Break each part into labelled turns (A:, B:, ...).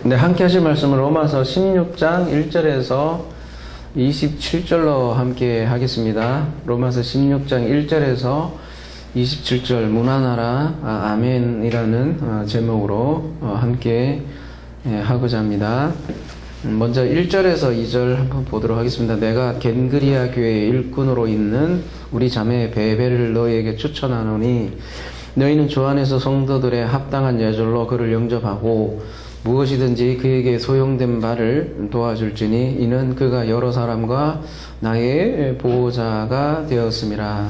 A: 네, 함께 하실 말씀은 로마서 16장 1절에서 27절로 함께 하겠습니다. 로마서 16장 1절에서 27절 무난하라 아멘이라는 제목으로 함께 하고자 합니다. 먼저 1절에서 2절 한번 보도록 하겠습니다. 내가 겐그리아 교회의 일꾼으로 있는 우리 자매 베베를 너희에게 추천하노니 너희는 주 안에서 성도들의 합당한 예절로 그를 영접하고 무엇이든지 그에게 소용된 바를 도와줄지니 이는 그가 여러 사람과 나의 보호자가 되었음이라.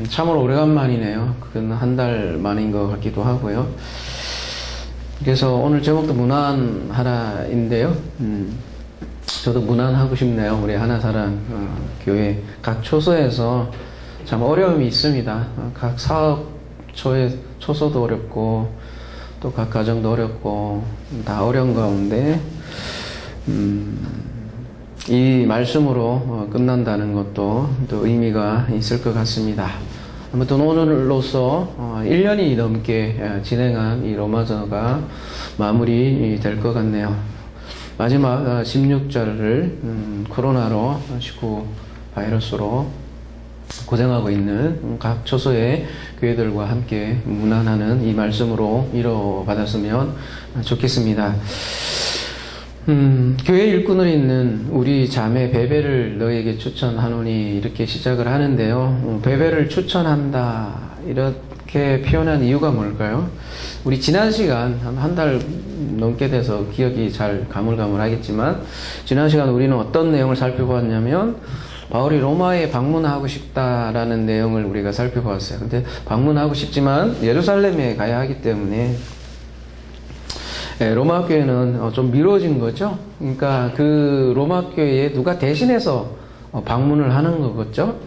A: 참으로 오래간만이네요. 그건 한 달 만인 것 같기도 하고요. 그래서 오늘 제목도 무난하라인데요. 저도 무난하고 싶네요. 우리 하나사랑 교회 각 초소에서 참 어려움이 있습니다. 각 사업 초소도 어렵고 또 각 가정도 어렵고 다 어려운 가운데 이 말씀으로 끝난다는 것도 또 의미가 있을 것 같습니다. 아무튼 오늘로서 1년이 넘게 진행한 이 로마서가 마무리 될 것 같네요. 마지막 16절을 코로나로 19 바이러스로 고생하고 있는 각 초소의 교회들과 함께 문안하는 이 말씀으로 이뤄받았으면 좋겠습니다. 교회 일꾼을 있는 우리 자매 베베를 너에게 추천하노니 이렇게 시작을 하는데요. 베베를 추천한다 이렇게 표현한 이유가 뭘까요? 우리 지난 시간 한 달 넘게 돼서 기억이 잘 가물가물하겠지만 지난 시간 우리는 어떤 내용을 살펴보았냐면 바울이 로마에 방문하고 싶다라는 내용을 우리가 살펴보았어요. 근데 방문하고 싶지만 예루살렘에 가야 하기 때문에 로마 교회는 좀 미뤄진 거죠. 그러니까 그 로마 교회에 누가 대신해서 방문을 하는 거겠죠.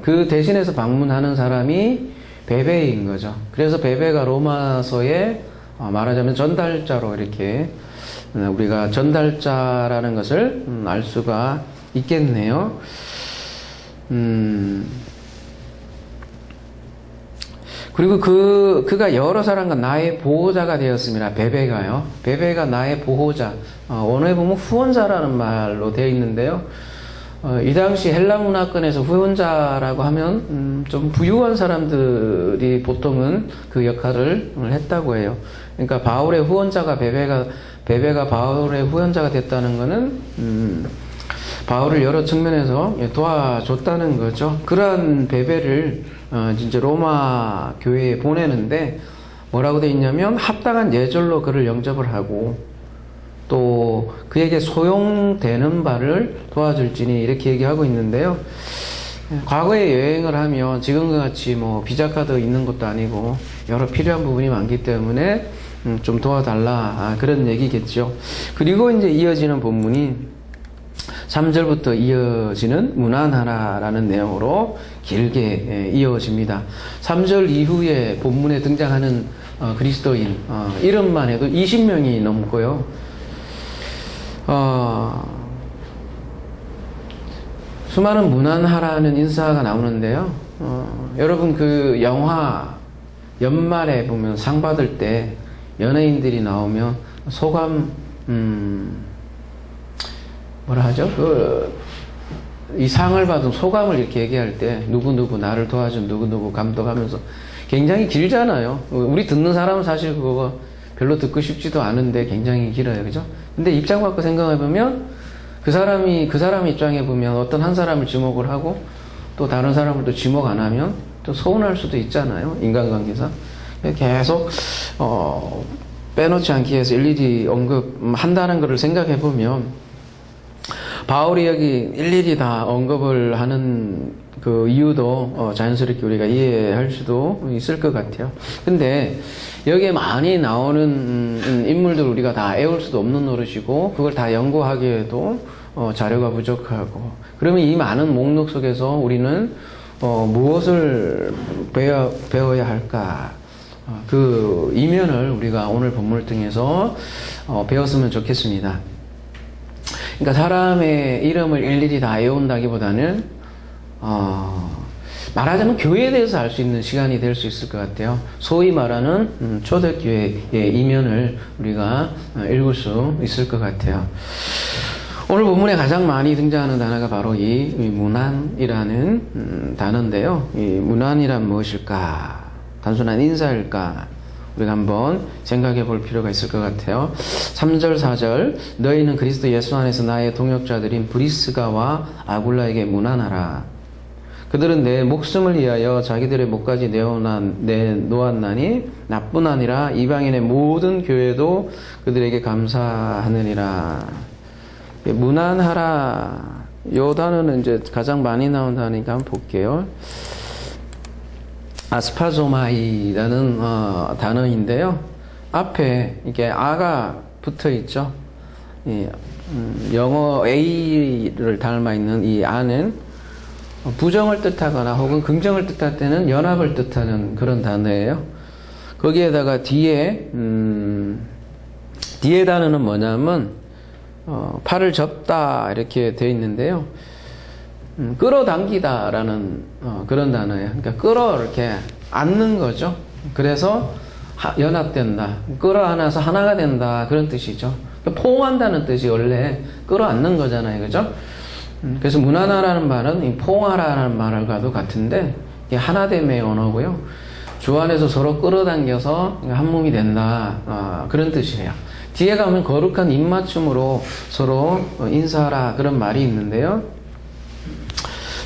A: 그 대신해서 방문하는 사람이 베베인 거죠. 그래서 베베가 로마서에 말하자면 전달자로 이렇게 우리가 전달자라는 것을 알 수가 있겠네요. 그리고 그가 여러 사람과 나의 보호자가 되었습니다. 베베가요. 베베가 나의 보호자. 원어에 보면 후원자라는 말로 되어 있는데요. 이 당시 헬라 문화권에서 후원자라고 하면 좀 부유한 사람들이 보통은 그 역할을 했다고 해요. 그러니까 바울의 후원자가 베베가 바울의 후원자가 됐다는 것은 바울을 여러 측면에서 도와줬다는 거죠. 그러한 베베를 진짜 로마 교회에 보내는데 뭐라고 되어 있냐면 합당한 예절로 그를 영접을 하고 또 그에게 소용되는 바를 도와줄지니 이렇게 얘기하고 있는데요. 과거에 여행을 하면 지금과 같이 뭐 비자카드 있는 것도 아니고 여러 필요한 부분이 많기 때문에 좀 도와달라 그런 얘기겠죠. 그리고 이제 이어지는 본문이 3절부터 이어지는 무난하라라는 내용으로 길게 이어집니다. 3절 이후에 본문에 등장하는 그리스도인 이름만 해도 20명이 넘고요. 수많은 무난하라는 인사가 나오는데요. 여러분 그 영화 연말에 보면 상 받을 때 연예인들이 나오면 소감 뭐라 하죠? 이 상을 받은 소감을 이렇게 얘기할 때 누구누구 나를 도와준 누구누구 감독하면서 굉장히 길잖아요. 우리 듣는 사람은 사실 그거 별로 듣고 싶지도 않은데 굉장히 길어요. 그죠? 근데 입장 바꿔 생각해보면 그 사람 입장에 보면 어떤 한 사람을 지목을 하고 또 다른 사람을 또 지목 안 하면 또 서운할 수도 있잖아요. 인간관계상. 계속 빼놓지 않기 위해서 일일이 언급한다는 것을 생각해보면 바울이 여기 일일이 다 언급을 하는 그 이유도 자연스럽게 우리가 이해할 수도 있을 것 같아요. 근데 여기에 많이 나오는 인물들 우리가 다 애울 수도 없는 노릇이고 그걸 다 연구하기에도 자료가 부족하고 그러면 이 많은 목록 속에서 우리는 무엇을 배워야 할까? 그 이면을 우리가 오늘 본문을 통해서 배웠으면 좋겠습니다. 그러니까 사람의 이름을 일일이 다 외운다기보다는 말하자면 교회에 대해서 알 수 있는 시간이 될 수 있을 것 같아요. 소위 말하는 초대교회의 이면을 우리가 읽을 수 있을 것 같아요. 오늘 본문에 가장 많이 등장하는 단어가 바로 이 문안이라는 단어인데요. 이 문안이란 무엇일까? 단순한 인사일까? 우리가 한번 생각해 볼 필요가 있을 것 같아요. 3절 4절 너희는 그리스도 예수 안에서 나의 동역자들인 브리스가와 아굴라에게 문안하라. 그들은 내 목숨을 위하여 자기들의 목까지 내놓았나니 나뿐 아니라 이방인의 모든 교회도 그들에게 감사하느니라. 문안하라. 요 단어는 이제 가장 많이 나온 단어니까 한번 볼게요. 아스파조마이라는 단어인데요. 앞에 이게 아가 붙어 있죠. 영어 A를 닮아 있는 이 아는 부정을 뜻하거나 혹은 긍정을 뜻할 때는 연합을 뜻하는 그런 단어예요. 거기에다가 뒤에 단어는 뭐냐면 팔을 접다 이렇게 되어 있는데요. 끌어당기다라는 그런 단어예요. 그러니까 이렇게 안는 거죠. 그래서 연합된다. 끌어안아서 하나가 된다. 그런 뜻이죠. 그러니까 포옹한다는 뜻이 원래 끌어안는 거잖아요. 그죠? 그래서 문안하라는 말은 포옹하라는 말과도 같은데 이게 하나됨의 언어고요. 주 안에서 서로 끌어당겨서 한 몸이 된다. 그런 뜻이에요. 뒤에 가면 거룩한 입맞춤으로 서로 인사하라 그런 말이 있는데요.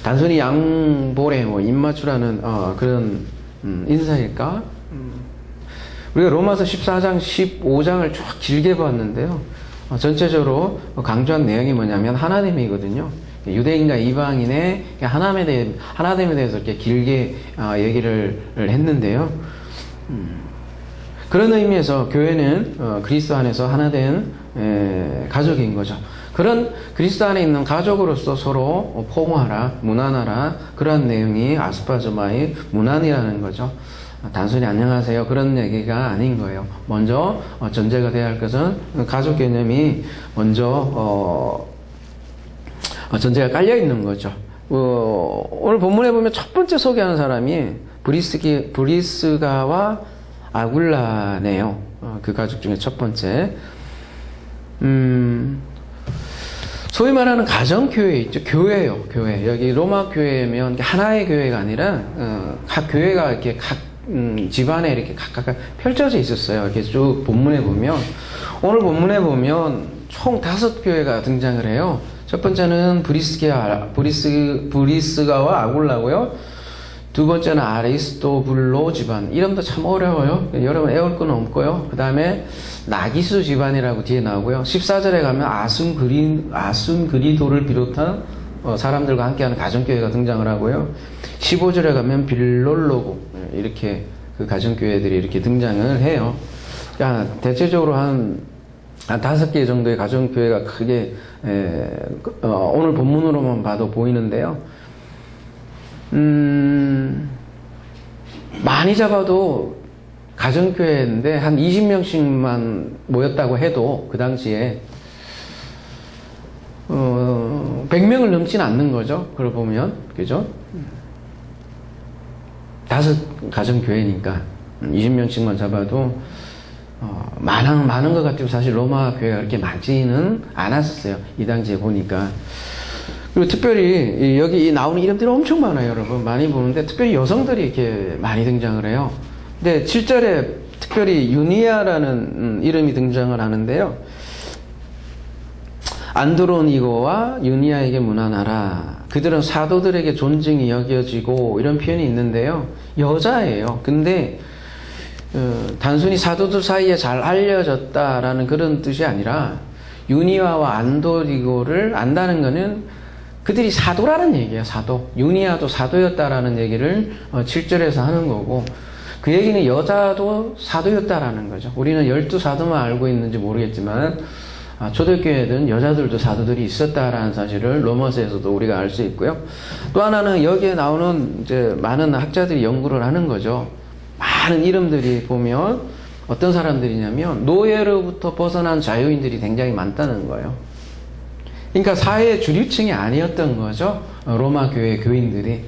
A: 단순히 양볼에 입맞추라는 그런 인사일까? 우리가 로마서 14장, 15장을 쭉 길게 봤는데요. 전체적으로 강조한 내용이 뭐냐면 하나됨이거든요. 유대인과 이방인의 하나됨에 대해서 이렇게 길게 얘기를 했는데요. 그런 의미에서 교회는 그리스도 안에서 하나된 가족인 거죠. 그런 그리스도 안에 있는 가족으로서 서로 포옹하라, 문안하라 그런 내용이 아스파조마의 문안이라는 거죠. 단순히 안녕하세요 그런 얘기가 아닌 거예요. 먼저 전제가 돼야 할 것은 가족 개념이 먼저 전제가 깔려 있는 거죠. 오늘 본문에 보면 첫 번째 소개하는 사람이 브리스가와 아굴라네요. 그 가족 중에 첫 번째. 소위 말하는 가정교회 있죠. 교회요, 교회. 여기 로마 교회면 하나의 교회가 아니라, 각 교회가 이렇게 각, 집안에 이렇게 각각 펼쳐져 있었어요. 이렇게 쭉 본문에 보면, 오늘 본문에 보면 총 5교회가 등장을 해요. 첫 번째는 브리스가와 아굴라고요. 두 번째는 아리스토블로 집안. 이름도 참 어려워요. 여러분 애울 건 없고요. 그 다음에 나기수 집안이라고 뒤에 나오고요. 14절에 가면 아순그리도를 비롯한 사람들과 함께하는 가정교회가 등장을 하고요. 15절에 가면 빌롤로고 이렇게 그 가정교회들이 이렇게 등장을 해요. 그러니까 대체적으로 한 5개 정도의 가정교회가 크게 오늘 본문으로만 봐도 보이는데요. 많이 잡아도 가정교회인데 한 20명씩만 모였다고 해도 그 당시에 100명을 넘지는 않는 거죠. 그걸 보면 그죠? 5 가정교회니까 20명씩만 잡아도 많은 것 같아요. 사실 로마 교회가 그렇게 많지는 않았었어요. 이 당시에 보니까. 그리고 특별히 여기 나오는 이름들이 엄청 많아요, 여러분. 많이 보는데 특별히 여성들이 이렇게 많이 등장을 해요. 근데 7절에 특별히 유니아라는 이름이 등장을 하는데요. 안드로니고와 유니아에게 문안하라. 그들은 사도들에게 존중이 여겨지고 이런 표현이 있는데요. 여자예요. 근데 단순히 사도들 사이에 잘 알려졌다라는 그런 뜻이 아니라 유니아와 안도리고를 안다는 것은 그들이 사도라는 얘기예요. 사도. 유니아도 사도였다라는 얘기를 7절에서 하는 거고 그 얘기는 여자도 사도였다라는 거죠. 우리는 12사도만 알고 있는지 모르겠지만 초대교회든 여자들도 사도들이 있었다라는 사실을 로마서에서도 우리가 알 수 있고요. 또 하나는 여기에 나오는 이제 많은 학자들이 연구를 하는 거죠. 많은 이름들이 보면 어떤 사람들이냐면 노예로부터 벗어난 자유인들이 굉장히 많다는 거예요. 그러니까 사회의 주류층이 아니었던 거죠. 로마 교회 교인들이.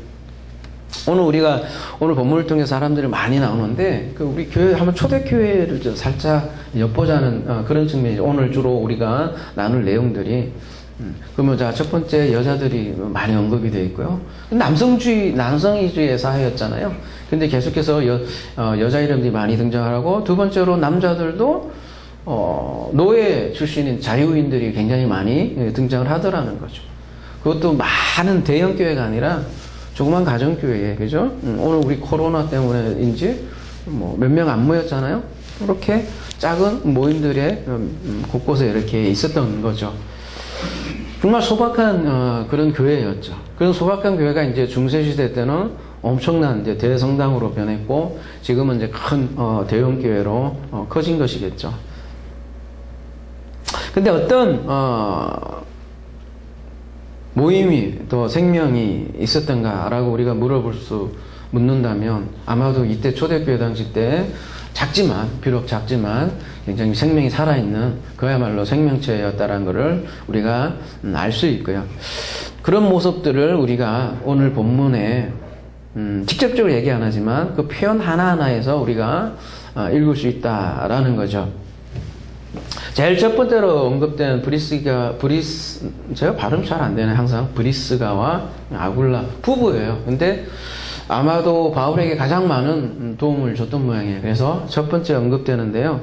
A: 오늘 본문을 통해 사람들이 많이 나오는데, 우리 교회, 한번 초대교회를 살짝 엿보자는 그런 측면이죠. 오늘 주로 우리가 나눌 내용들이. 그러면 첫 번째, 여자들이 많이 언급이 되어 있고요. 남성이주의 사회였잖아요. 근데 계속해서 여자 이름들이 많이 등장하고, 두 번째로 남자들도 노예 출신인 자유인들이 굉장히 많이 등장을 하더라는 거죠. 그것도 많은 대형 교회가 아니라 조그만 가정교회에, 그죠? 오늘 우리 코로나 때문에인지 몇 명 안 모였잖아요. 이렇게 작은 모임들의 곳곳에 이렇게 있었던 거죠. 정말 소박한 그런 교회였죠. 그런 소박한 교회가 이제 중세시대 때는 엄청난 이제 대성당으로 변했고, 지금은 이제 큰 대형 교회로 커진 것이겠죠. 근데 어떤 모임이 또 생명이 있었던가라고 우리가 묻는다면, 아마도 이때 초대교회 당시 때 비록 작지만 굉장히 생명이 살아있는 그야말로 생명체였다라는 것을 우리가 알 수 있고요. 그런 모습들을 우리가 오늘 본문에 직접적으로 얘기 안 하지만 그 표현 하나하나에서 우리가 읽을 수 있다라는 거죠. 제일 첫 번째로 언급된 제가 발음 잘 안 되네, 항상. 브리스가와 아굴라 부부예요. 근데 아마도 바울에게 가장 많은 도움을 줬던 모양이에요. 그래서 첫 번째 언급되는데요.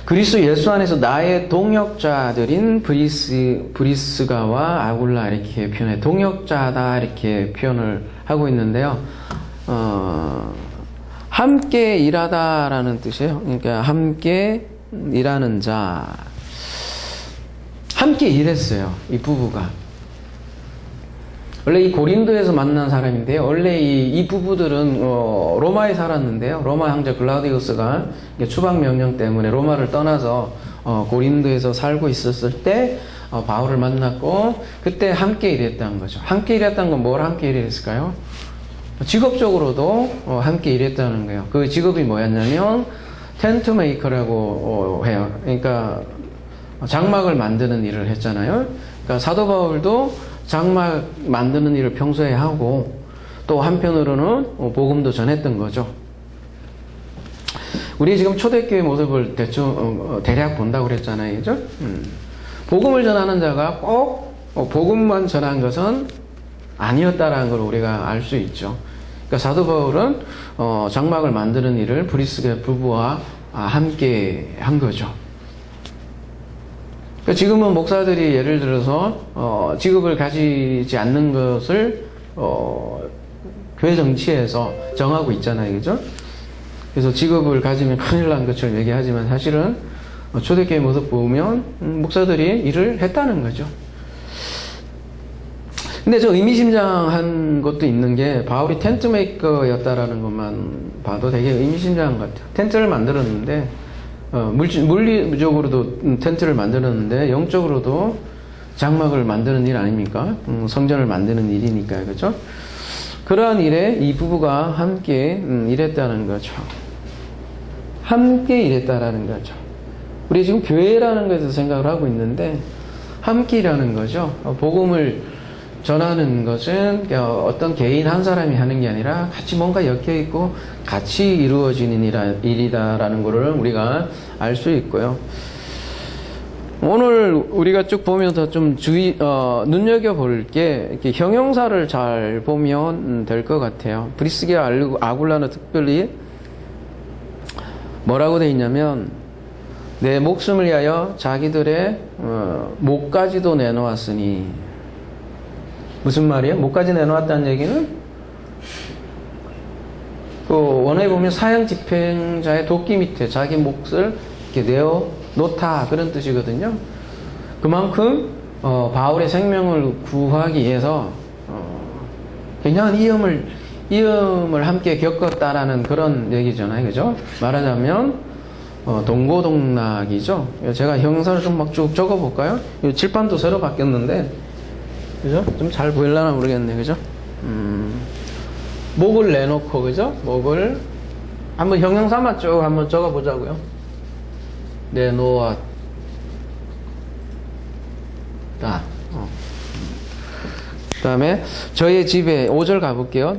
A: 그리스도 예수 안에서 나의 동역자들인 브리스가와 아굴라 이렇게 표현해, 동역자다 이렇게 표현을 하고 있는데요. 함께 일하다라는 뜻이에요. 그러니까 함께 일하는 자, 함께 일했어요, 이 부부가. 원래 이 고린도에서 만난 사람인데요. 원래 이 부부들은 로마에 살았는데요. 로마 황제 글라우디우스가 추방 명령 때문에 로마를 떠나서 고린도에서 살고 있었을 때 바울을 만났고, 그때 함께 일했다는 거죠. 함께 일했다는 건 뭘 함께 일했을까요? 직업적으로도 함께 일했다는 거예요. 그 직업이 뭐였냐면 텐트 메이커라고 해요. 그러니까 장막을 만드는 일을 했잖아요. 그러니까 사도 바울도 장막 만드는 일을 평소에 하고, 또 한편으로는 복음도 전했던 거죠. 우리 지금 초대교회 모습을 대략 본다고 그랬잖아요, 그죠? 복음을 전하는 자가 꼭 복음만 전한 것은 아니었다라는 걸 우리가 알 수 있죠. 그러니까 사도 바울은 장막을 만드는 일을 브리스가 부부와 함께 한 거죠. 지금은 목사들이 예를 들어서 직업을 가지지 않는 것을 교회 정치에서 정하고 있잖아요, 그죠? 그래서 직업을 가지면 큰일 난 것처럼 얘기하지만 사실은 초대교회 모습 보면 목사들이 일을 했다는 거죠. 근데 저 의미심장한 것도 있는 게, 바울이 텐트 메이커였다라는 것만 봐도 되게 의미심장한 것 같아요. 텐트를 만들었는데, 물리적으로도 텐트를 만들었는데 영적으로도 장막을 만드는 일 아닙니까? 성전을 만드는 일이니까요, 그렇죠? 그러한 일에 이 부부가 함께 일했다는 거죠. 함께 일했다라는 거죠. 우리 지금 교회라는 것에서 생각을 하고 있는데 함께 일하는 거죠. 복음을 전하는 것은 어떤 개인 한 사람이 하는 게 아니라 같이 뭔가 엮여있고 같이 이루어지는 일이다라는 것을 우리가 알 수 있고요. 오늘 우리가 쭉 보면서 좀 눈여겨볼 게, 이렇게 형용사를 잘 보면 될 것 같아요. 브리스게와 아굴라는 특별히 뭐라고 되어 있냐면, 내 목숨을 위하여 자기들의 목까지도 내놓았으니. 무슨 말이에요? 목까지 내놓았다는 얘기는 그 원어에 보면 사형 집행자의 도끼 밑에 자기 몫을 이렇게 내어 놓다, 그런 뜻이거든요. 그만큼 바울의 생명을 구하기 위해서 굉장한 이음을 함께 겪었다라는 그런 얘기잖아요, 그죠? 말하자면 동고동락이죠. 제가 형사를 좀 막 쭉 적어볼까요? 칠판도 새로 바뀌었는데, 그죠? 좀 잘 보일려나 모르겠네, 그죠? 목을 내놓고, 그죠? 목을 한번 형용사만 쭉 한번 적어보자고요. 내놓아. 없다. 그 다음에 저의 집에 5절 가볼게요.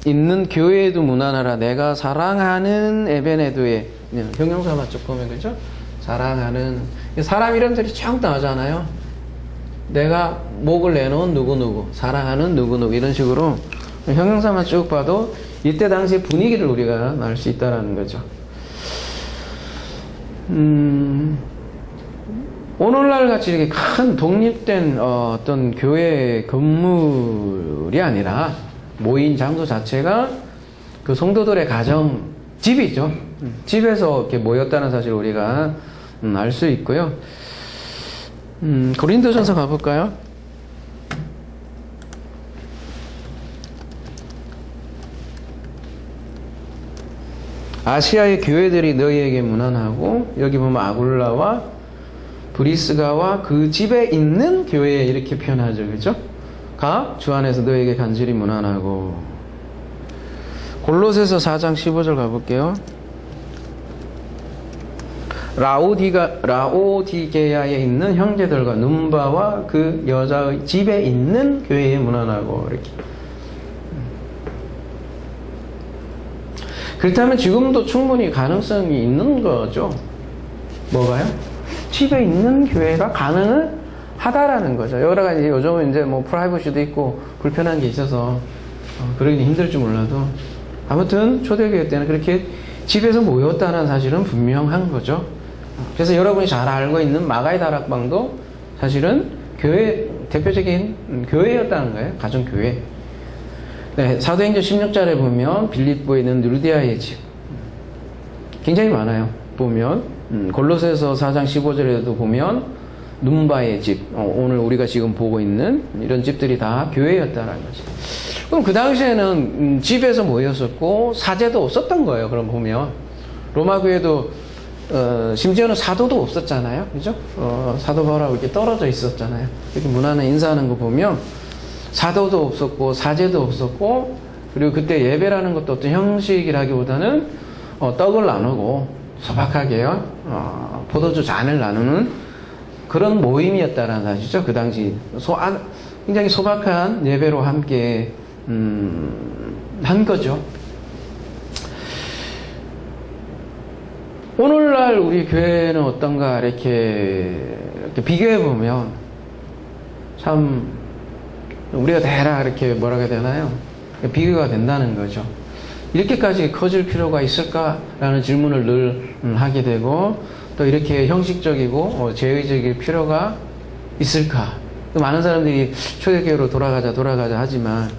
A: 있는 교회에도 무난하라. 내가 사랑하는 에베네도에 형용사만 쭉 보면 그죠? 사랑하는 사람 이름들이 쭉 나오잖아요. 내가 목을 내놓은 누구누구, 사랑하는 누구누구 이런 식으로 형용사만 쭉 봐도 이때 당시의 분위기를 우리가 알 수 있다는 거죠. 오늘날 같이 이렇게 큰 독립된 어떤 교회 건물이 아니라 모인 장소 자체가 그 성도들의 가정, 집이죠. 집에서 이렇게 모였다는 사실을 우리가 알 수 있고요. 고린도전서 가볼까요? 아시아의 교회들이 너희에게 무난하고 여기 보면 아굴라와 브리스가와 그 집에 있는 교회 이렇게 표현하죠. 그죠? 가 주 안에서 너희에게 간절히 무난하고. 골로새서 4장 15절 가볼게요. 라오디게아에 있는 형제들과 눈바와 그 여자의 집에 있는 교회에 무난하고 이렇게. 그렇다면 지금도 충분히 가능성이 있는 거죠. 뭐가요? 집에 있는 교회가 가능을 하다라는 거죠. 여러 가지 요즘은 이제 뭐 프라이버시도 있고 불편한 게 있어서 그러기 힘들지 몰라도 아무튼 초대교회 때는 그렇게 집에서 모였다는 사실은 분명한 거죠. 그래서 여러분이 잘 알고 있는 마가의 다락방도 사실은 교회 대표적인 교회였다는 거예요. 가정교회. 네, 사도행전 16절에 보면 빌립보에 있는 누르디아의 집 굉장히 많아요. 보면 골로새서 4장 15절에도 보면 눈바의 집, 오늘 우리가 지금 보고 있는 이런 집들이 다 교회였다는 거죠. 그럼 그 당시에는 집에서 모였었고 사제도 없었던 거예요. 그럼 보면 로마 교회도 심지어는 사도도 없었잖아요. 그죠? 사도 바울하고 이렇게 떨어져 있었잖아요. 이렇게 문화는 인사하는 거 보면 사도도 없었고 사제도 없었고 그리고 그때 예배라는 것도 어떤 형식이라기보다는 떡을 나누고 소박하게요. 포도주 잔을 나누는 그런 모임이었다는 사실이죠. 그 당시 굉장히 소박한 예배로 함께 한 거죠. 오늘날 우리 교회는 어떤가 이렇게 비교해 보면 참 우리가 대략 이렇게 뭐라고 해야 되나요? 비교가 된다는 거죠. 이렇게까지 커질 필요가 있을까라는 질문을 늘 하게 되고 또 이렇게 형식적이고 제의적일 필요가 있을까? 많은 사람들이 초대교회로 돌아가자 하지만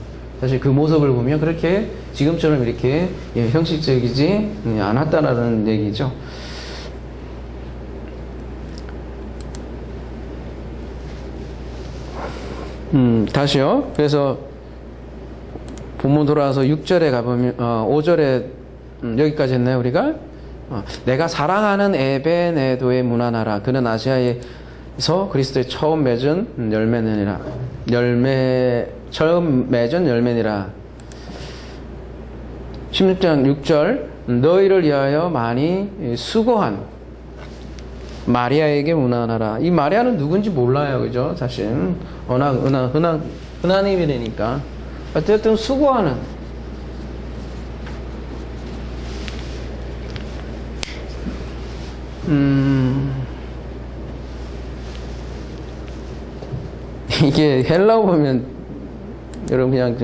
A: 사실 그 모습을 보면 그렇게 지금처럼 이렇게 형식적이지 않았다라는 얘기죠. 다시요. 그래서 본문 돌아와서 6절에 가보면 5절에 여기까지 했나요 우리가? 내가 사랑하는 에베네도의 무난하라. 그는 아시아에서 그리스도의 처음 맺은 열매니라. 처음 맺은 열매니라. 16장 6절 너희를 위하여 많이 수고한 마리아에게 무난하라. 이 마리아는 누군지 몰라요. 그죠? 사실 워낙 흔한 이름이니까 어쨌든 수고하는 이게 헬라어 보면 여러분 그냥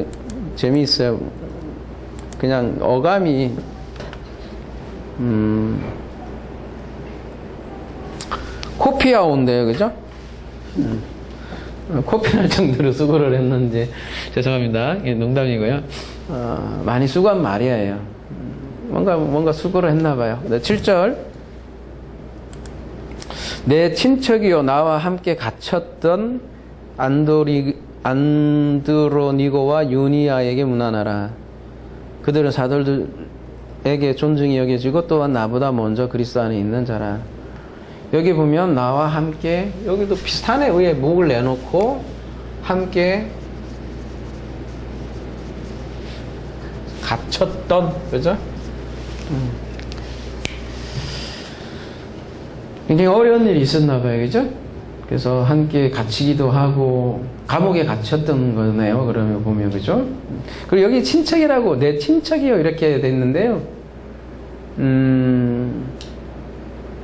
A: 재미있어요. 그냥 어감이 코피아오인데요, 그죠? 코피할 정도로 수고를 했는지 죄송합니다. 예, 농담이고요. 많이 수고한 마리아예요. 뭔가 수고를 했나봐요. 7절 내 친척이요 나와 함께 갇혔던 안드로니고와 유니아에게 문안하라. 그들은 사도들에게 존중이 여겨지고 또한 나보다 먼저 그리스도 안에 있는 자라. 여기 보면 나와 함께 여기도 비슷하네. 위에 목을 내놓고 함께 갇혔던 그죠? 굉장히 어려운 일이 있었나 봐요. 그죠? 그래서 함께 갇히기도 하고 감옥에 갇혔던 거네요. 그러면 보면 그죠? 그리고 여기 친척이라고 내 친척이요 이렇게 됐는데요.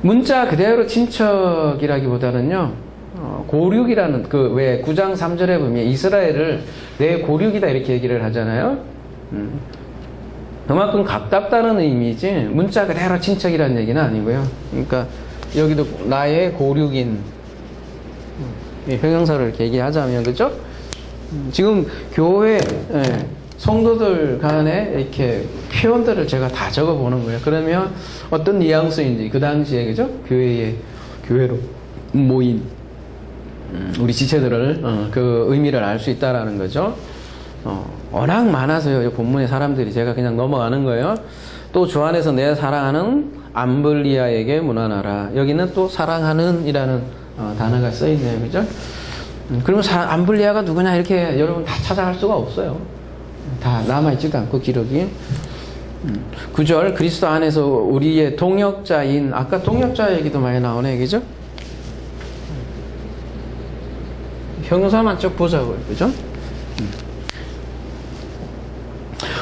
A: 문자 그대로 친척이라기보다는요. 고륙이라는 그 왜 9장 3절에 보면 이스라엘을 내 고륙이다 이렇게 얘기를 하잖아요. 그만큼 가깝다는 의미지 문자 그대로 친척이라는 얘기는 아니고요. 그러니까 여기도 나의 고륙인 형용사를 이렇게 얘기하자면 그죠? 지금 교회 성도들 간에 이렇게 표현들을 제가 다 적어 보는 거예요. 그러면 어떤 뉘앙스인지 그 당시에 그죠? 교회로 모인 우리 지체들을 그 의미를 알 수 있다라는 거죠. 워낙 많아서요. 이 본문의 사람들이 제가 그냥 넘어가는 거예요. 또 주 안에서 내 사랑하는 암블리아에게 문안하라. 여기는 또 사랑하는 이라는 단어가 써 있네요. 그죠? 그러면 암블리아가 누구냐 이렇게 여러분 다 찾아갈 수가 없어요. 다 남아있지도 않고 기록이. 9절 그리스도 안에서 우리의 동역자인 아까 동역자 얘기도 많이 나오네. 그죠? 형용사만 쭉 보자고요. 그죠?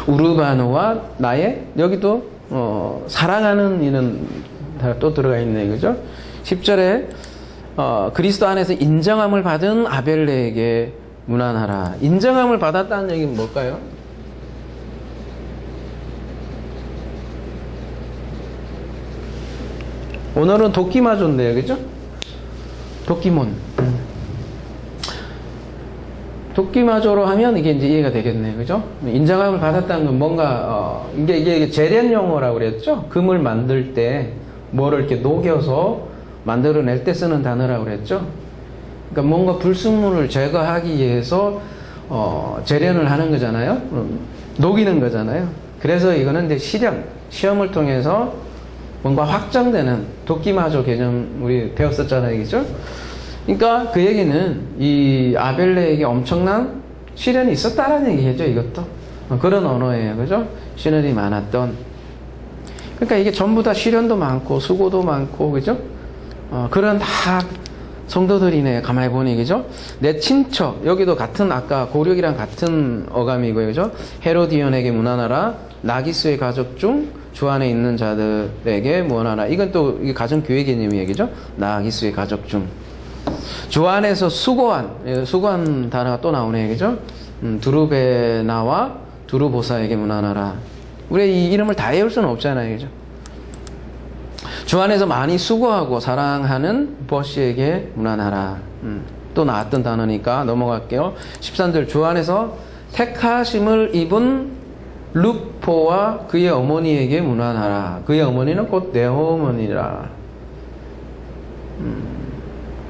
A: 우르바노와 나의 여기도 사랑하는 이는 또 들어가 있네. 그죠? 10절에 그리스도 안에서 인정함을 받은 아벨레에게 문안하라. 인정함을 받았다는 얘기는 뭘까요? 오늘은 도끼마조인데요. 그죠? 도끼몬. 도끼마조로 하면 이게 이제 이해가 되겠네요. 그죠? 인정함을 받았다는 건 뭔가, 이게 재련 용어라고 그랬죠? 금을 만들 때 뭐를 이렇게 녹여서 만들어낼 때 쓰는 단어라고 그랬죠? 그러니까 뭔가 불순물을 제거하기 위해서, 재련을 하는 거잖아요? 녹이는 거잖아요? 그래서 이거는 이제 시험을 통해서 뭔가 확정되는 도끼마조 개념 우리 배웠었잖아요. 그죠? 그러니까 그 얘기는 이 아벨레에게 엄청난 시련이 있었다라는 얘기죠. 이것도 그런 언어예요. 그죠? 시련이 많았던. 그러니까 이게 전부 다 시련도 많고 수고도 많고 그죠? 그런 다 성도들이네. 가만히 보니 그죠? 내 친척 여기도 같은 아까 고력이랑 같은 어감이고요. 그죠? 헤로디온에게 문안하라. 나기스의 가족 중 주 안에 있는 자들에게 문안하라. 이건 또 이게 가정교회 개념이에요. 그죠? 나기스의 가족 중 주 안에서 수고한 단어가 또 나오네. 그죠? 두루베나와 두루보사에게 문안하라. 우리 이 이름을 다 외울 수는 없잖아요. 그죠? 주 안에서 많이 수고하고 사랑하는 버시에게 문안하라. 또 나왔던 단어니까 넘어갈게요. 13절 주 안에서 택하심을 입은 루포와 그의 어머니에게 문안하라. 그의 어머니는 곧 내 어머니라.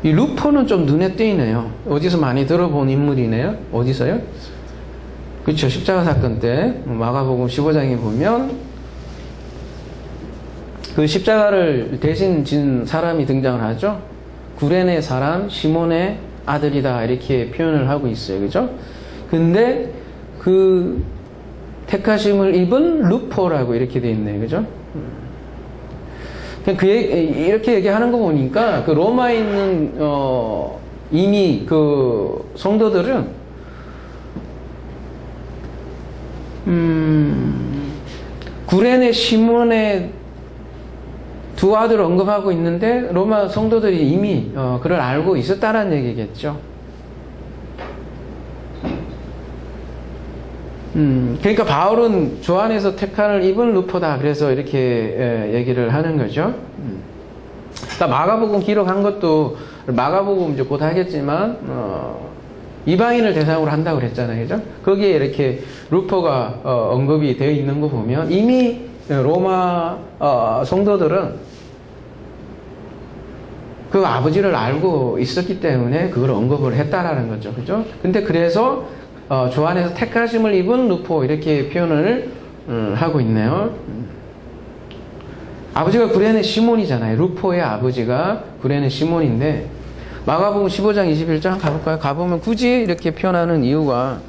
A: 이 루포는 좀 눈에 띄네요. 어디서 많이 들어본 인물이네요. 어디서요? 그렇죠. 십자가 사건 때 마가복음 15장에 보면 그 십자가를 대신 진 사람이 등장을 하죠. 구레네 사람 시몬의 아들이다 이렇게 표현을 하고 있어요. 그죠? 근데 그 택하심을 입은 루포라고 이렇게 돼 있네요. 그죠? 이렇게 얘기하는 거 보니까 그 로마에 있는 이미 그 성도들은 구레네 시몬의 두 아들을 언급하고 있는데 로마 성도들이 이미 그걸 알고 있었다라는 얘기겠죠. 그러니까 바울은 주 안에서 택한을 입은 루포다. 그래서 이렇게 얘기를 하는 거죠. 그러니까 마가복음 기록한 것도 마가복음 이제 곧 하겠지만 이방인을 대상으로 한다고 그랬잖아요. 그죠? 거기에 이렇게 루포가 언급이 되어 있는 거 보면 이미 로마 성도들은 그 아버지를 알고 있었기 때문에 그걸 언급을 했다라는 거죠. 그죠? 근데 그래서 주 안에서 택하심을 입은 루포 이렇게 표현을 하고 있네요. 아버지가 구레네 시몬이잖아요. 루포의 아버지가 구레네 시몬인데 마가복음 15장 21장 가볼까요? 가보면 굳이 이렇게 표현하는 이유가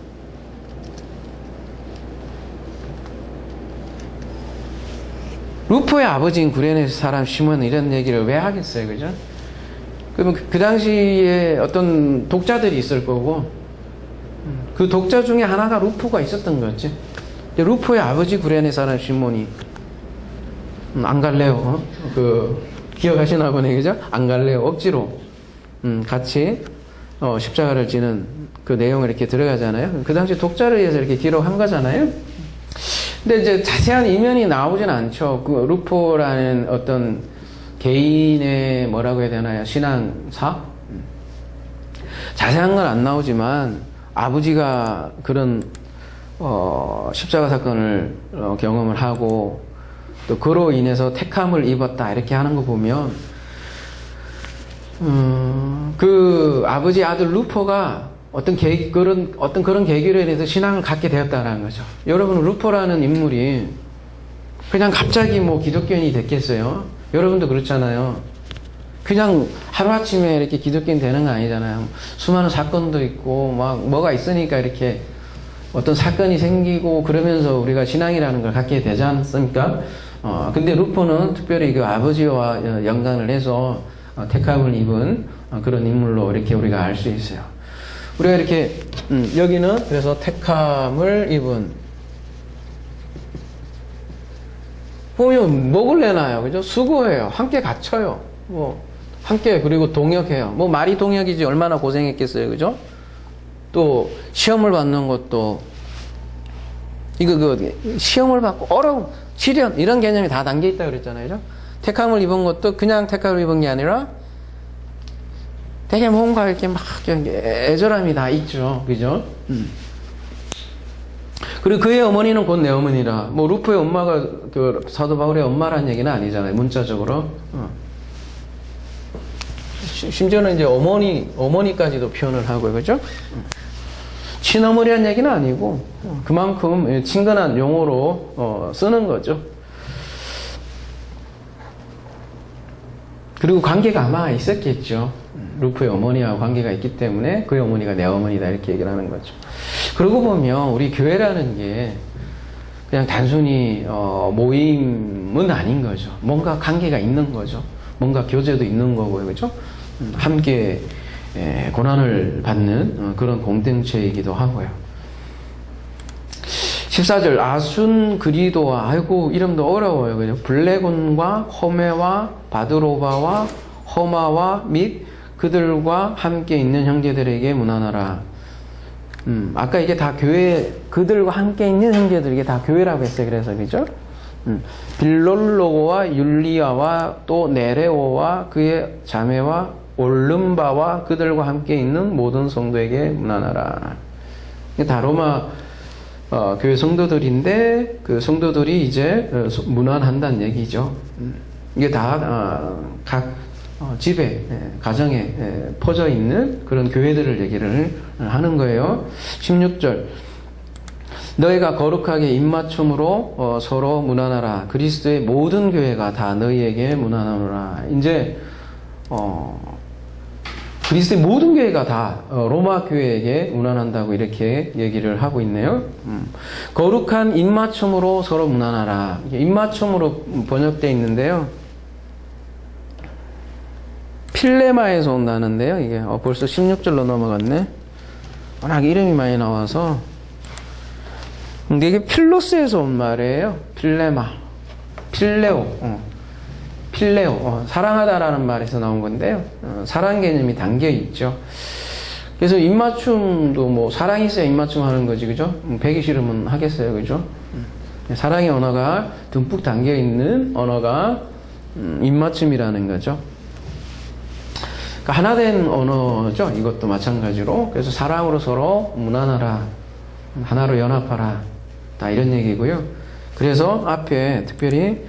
A: 루포의 아버지인 구레네 사람 시몬은 이런 얘기를 왜 하겠어요? 그죠? 그러면 그 당시에 어떤 독자들이 있을 거고, 그 독자 중에 하나가 루포가 있었던 거지. 루포의 아버지 구레네 사람 시몬이, 안 갈래요. 기억하시나 보네, 그죠? 안 갈래요. 억지로, 같이, 십자가를 지는 그 내용을 이렇게 들어가잖아요. 그 당시 독자를 위해서 이렇게 기록한 거잖아요. 근데 이제 자세한 이면이 나오진 않죠. 그 루포라는 어떤 개인의 뭐라고 해야 되나요? 신앙사? 자세한 건 안 나오지만 아버지가 그런 십자가 사건을 경험을 하고 또 그로 인해서 택함을 입었다 이렇게 하는 거 보면 그 아버지 아들 루포가 어떤 그런 계기로 인해서 신앙을 갖게 되었다는 거죠. 여러분, 루포라는 인물이 그냥 갑자기 뭐 기독교인이 됐겠어요? 여러분도 그렇잖아요. 그냥 하루아침에 이렇게 기독교인 되는 거 아니잖아요. 수많은 사건도 있고, 막 뭐가 있으니까 이렇게 어떤 사건이 생기고 그러면서 우리가 신앙이라는 걸 갖게 되지 않습니까? 근데 루포는 특별히 그 아버지와 연관을 해서 택함을 입은 그런 인물로 이렇게 우리가 알 수 있어요. 우리가 이렇게 여기는 그래서 택함을 입은 보면 목을 내놔요, 그죠? 수고해요, 함께 갇혀요, 뭐 함께 그리고 동역해요. 뭐 말이 동역이지 얼마나 고생했겠어요, 그죠? 또 시험을 받는 것도 시험을 받고 어려움, 시련 이런 개념이 다 담겨 있다 그랬잖아요, 그죠? 택함을 입은 것도 그냥 택함을 입은 게 아니라 되게 뭔가 이렇게 막 애절함이 다 있죠. 그죠? 그리고 그의 어머니는 곧 내 어머니라. 뭐, 루포의 엄마가 그 사도 바울의 엄마라는 얘기는 아니잖아요. 문자적으로. 심지어는 이제 어머니까지도 표현을 하고요. 그죠? 친어머니란 얘기는 아니고, 그만큼 친근한 용어로 쓰는 거죠. 그리고 관계가 아마 있었겠죠. 루프의 어머니와 관계가 있기 때문에 그의 어머니가 내 어머니다 이렇게 얘기를 하는 거죠. 그러고 보면 우리 교회라는 게 그냥 단순히 모임은 아닌 거죠. 뭔가 관계가 있는 거죠. 뭔가 교제도 있는 거고요. 그죠? 함께 고난을 받는 그런 공동체이기도 하고요. 14절 아순 그리도와 아이고 이름도 어려워요. 그죠? 블레곤과 호메와 바드로바와 호마와 및 그들과 함께 있는 형제들에게 문안하라. 아까 이게 다 교회, 그들과 함께 있는 형제들, 이게 다 교회라고 했어요. 그래서, 그죠? 빌롤로와 율리아와 또 네레오와 그의 자매와 올름바와 그들과 함께 있는 모든 성도에게 문안하라. 이게 다 로마 교회 성도들인데 그 성도들이 이제 문안한다는 얘기죠. 이게 다 각 집에, 가정에 퍼져 있는 그런 교회들을 얘기를 하는 거예요. 16절. 너희가 거룩하게 입맞춤으로 서로 문안하라. 그리스도의 모든 교회가 다 너희에게 문안하노라. 이제, 그리스도의 모든 교회가 다 로마 교회에게 문안한다고 이렇게 얘기를 하고 있네요. 거룩한 입맞춤으로 서로 문안하라. 입맞춤으로 번역되어 있는데요. 필레마에서 온다는데요. 이게 벌써 16절로 넘어갔네. 워낙 이름이 많이 나와서. 근데 이게 필로스에서 온 말이에요. 필레마, 필레오, 필레오, 사랑하다라는 말에서 나온 건데요. 사랑 개념이 담겨 있죠. 그래서 입맞춤도 뭐 사랑이 있어야 입맞춤 하는 거지, 그죠? 배기 싫으면 하겠어요, 그죠? 사랑의 언어가 듬뿍 담겨 있는 언어가 입맞춤이라는 거죠. 그러니까 하나 된 언어죠. 이것도 마찬가지로. 그래서 사랑으로 서로 문안하라. 하나로 연합하라. 다 이런 얘기고요. 그래서 앞에 특별히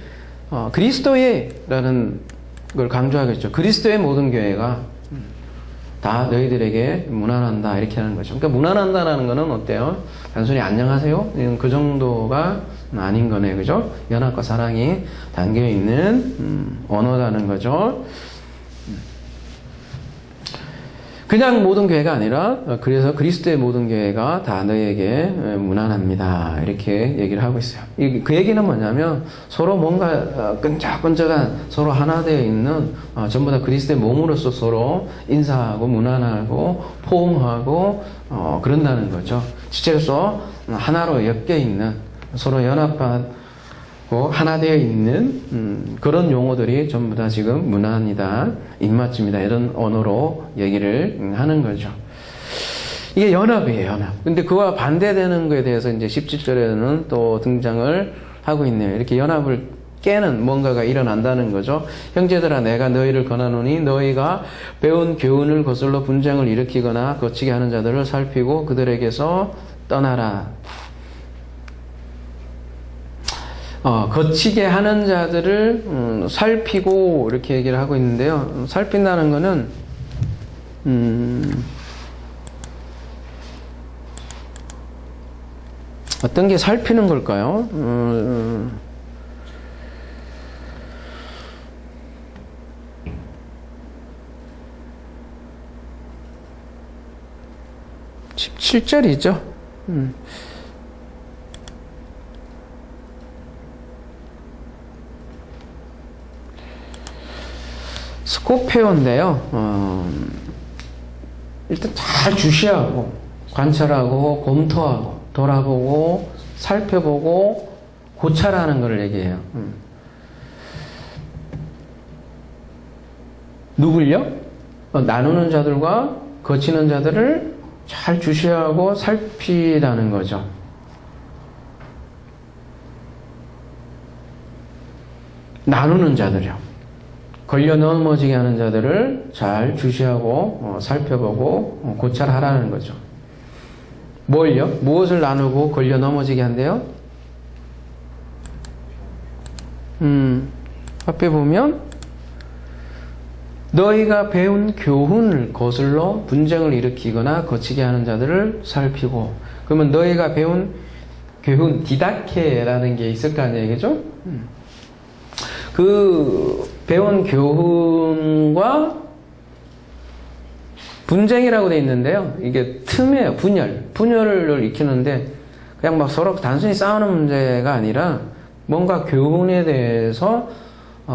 A: 그리스도의라는 걸 강조하겠죠. 그리스도의 모든 교회가 다 너희들에게 문안한다. 이렇게 하는 거죠. 그러니까 문안한다라는 거는 어때요? 단순히 안녕하세요. 그 정도가 아닌 거네. 그죠? 연합과 사랑이 담겨 있는 언어라는 거죠. 그냥 모든 교회가 아니라 그래서 그리스도의 모든 교회가 다 너희에게 무난합니다. 이렇게 얘기를 하고 있어요. 그 얘기는 뭐냐면 서로 뭔가 끈적끈적한 서로 하나 되어 있는 전부 다 그리스도의 몸으로서 서로 인사하고 무난하고 포옹하고 그런다는 거죠. 지체로서 하나로 엮여 있는 서로 연합하고 하나 되어 있는 그런 용어들이 전부 다 지금 무난이다, 입맞춤이다 이런 언어로 얘기를 하는 거죠. 이게 연합이에요, 연합. 근데 그와 반대되는 거에 대해서 이제 17절에는 또 등장을 하고 있네요. 이렇게 연합을 깨는 뭔가가 일어난다는 거죠. 형제들아 내가 너희를 권하노니 너희가 배운 교훈을 거슬러 분쟁을 일으키거나 거치게 하는 자들을 살피고 그들에게서 떠나라. 거치게 하는 자들을 살피고 이렇게 얘기를 하고 있는데요. 살핀다는 거는 어떤 게 살피는 걸까요? 17절이죠. 스코페오인데요. 일단 잘 주시하고 관찰하고 검토하고 돌아보고 살펴보고 고찰하는 것을 얘기해요. 누굴요? 나누는 자들과 거치는 자들을 잘 주시하고 살피라는 거죠. 나누는 자들이요. 걸려 넘어지게 하는 자들을 잘 주시하고 살펴보고 고찰하라는 거죠. 뭘요? 무엇을 나누고 걸려 넘어지게 한대요? 앞에 보면 너희가 배운 교훈을 거슬러 분쟁을 일으키거나 거치게 하는 자들을 살피고, 그러면 너희가 배운 교훈, 디다케라는 게 있을 거 아니에요, 그죠? 그 배운 교훈과 분쟁이라고 돼 있는데요. 이게 틈이에요. 분열을 일으키는데 그냥 막 서로 단순히 싸우는 문제가 아니라 뭔가 교훈에 대해서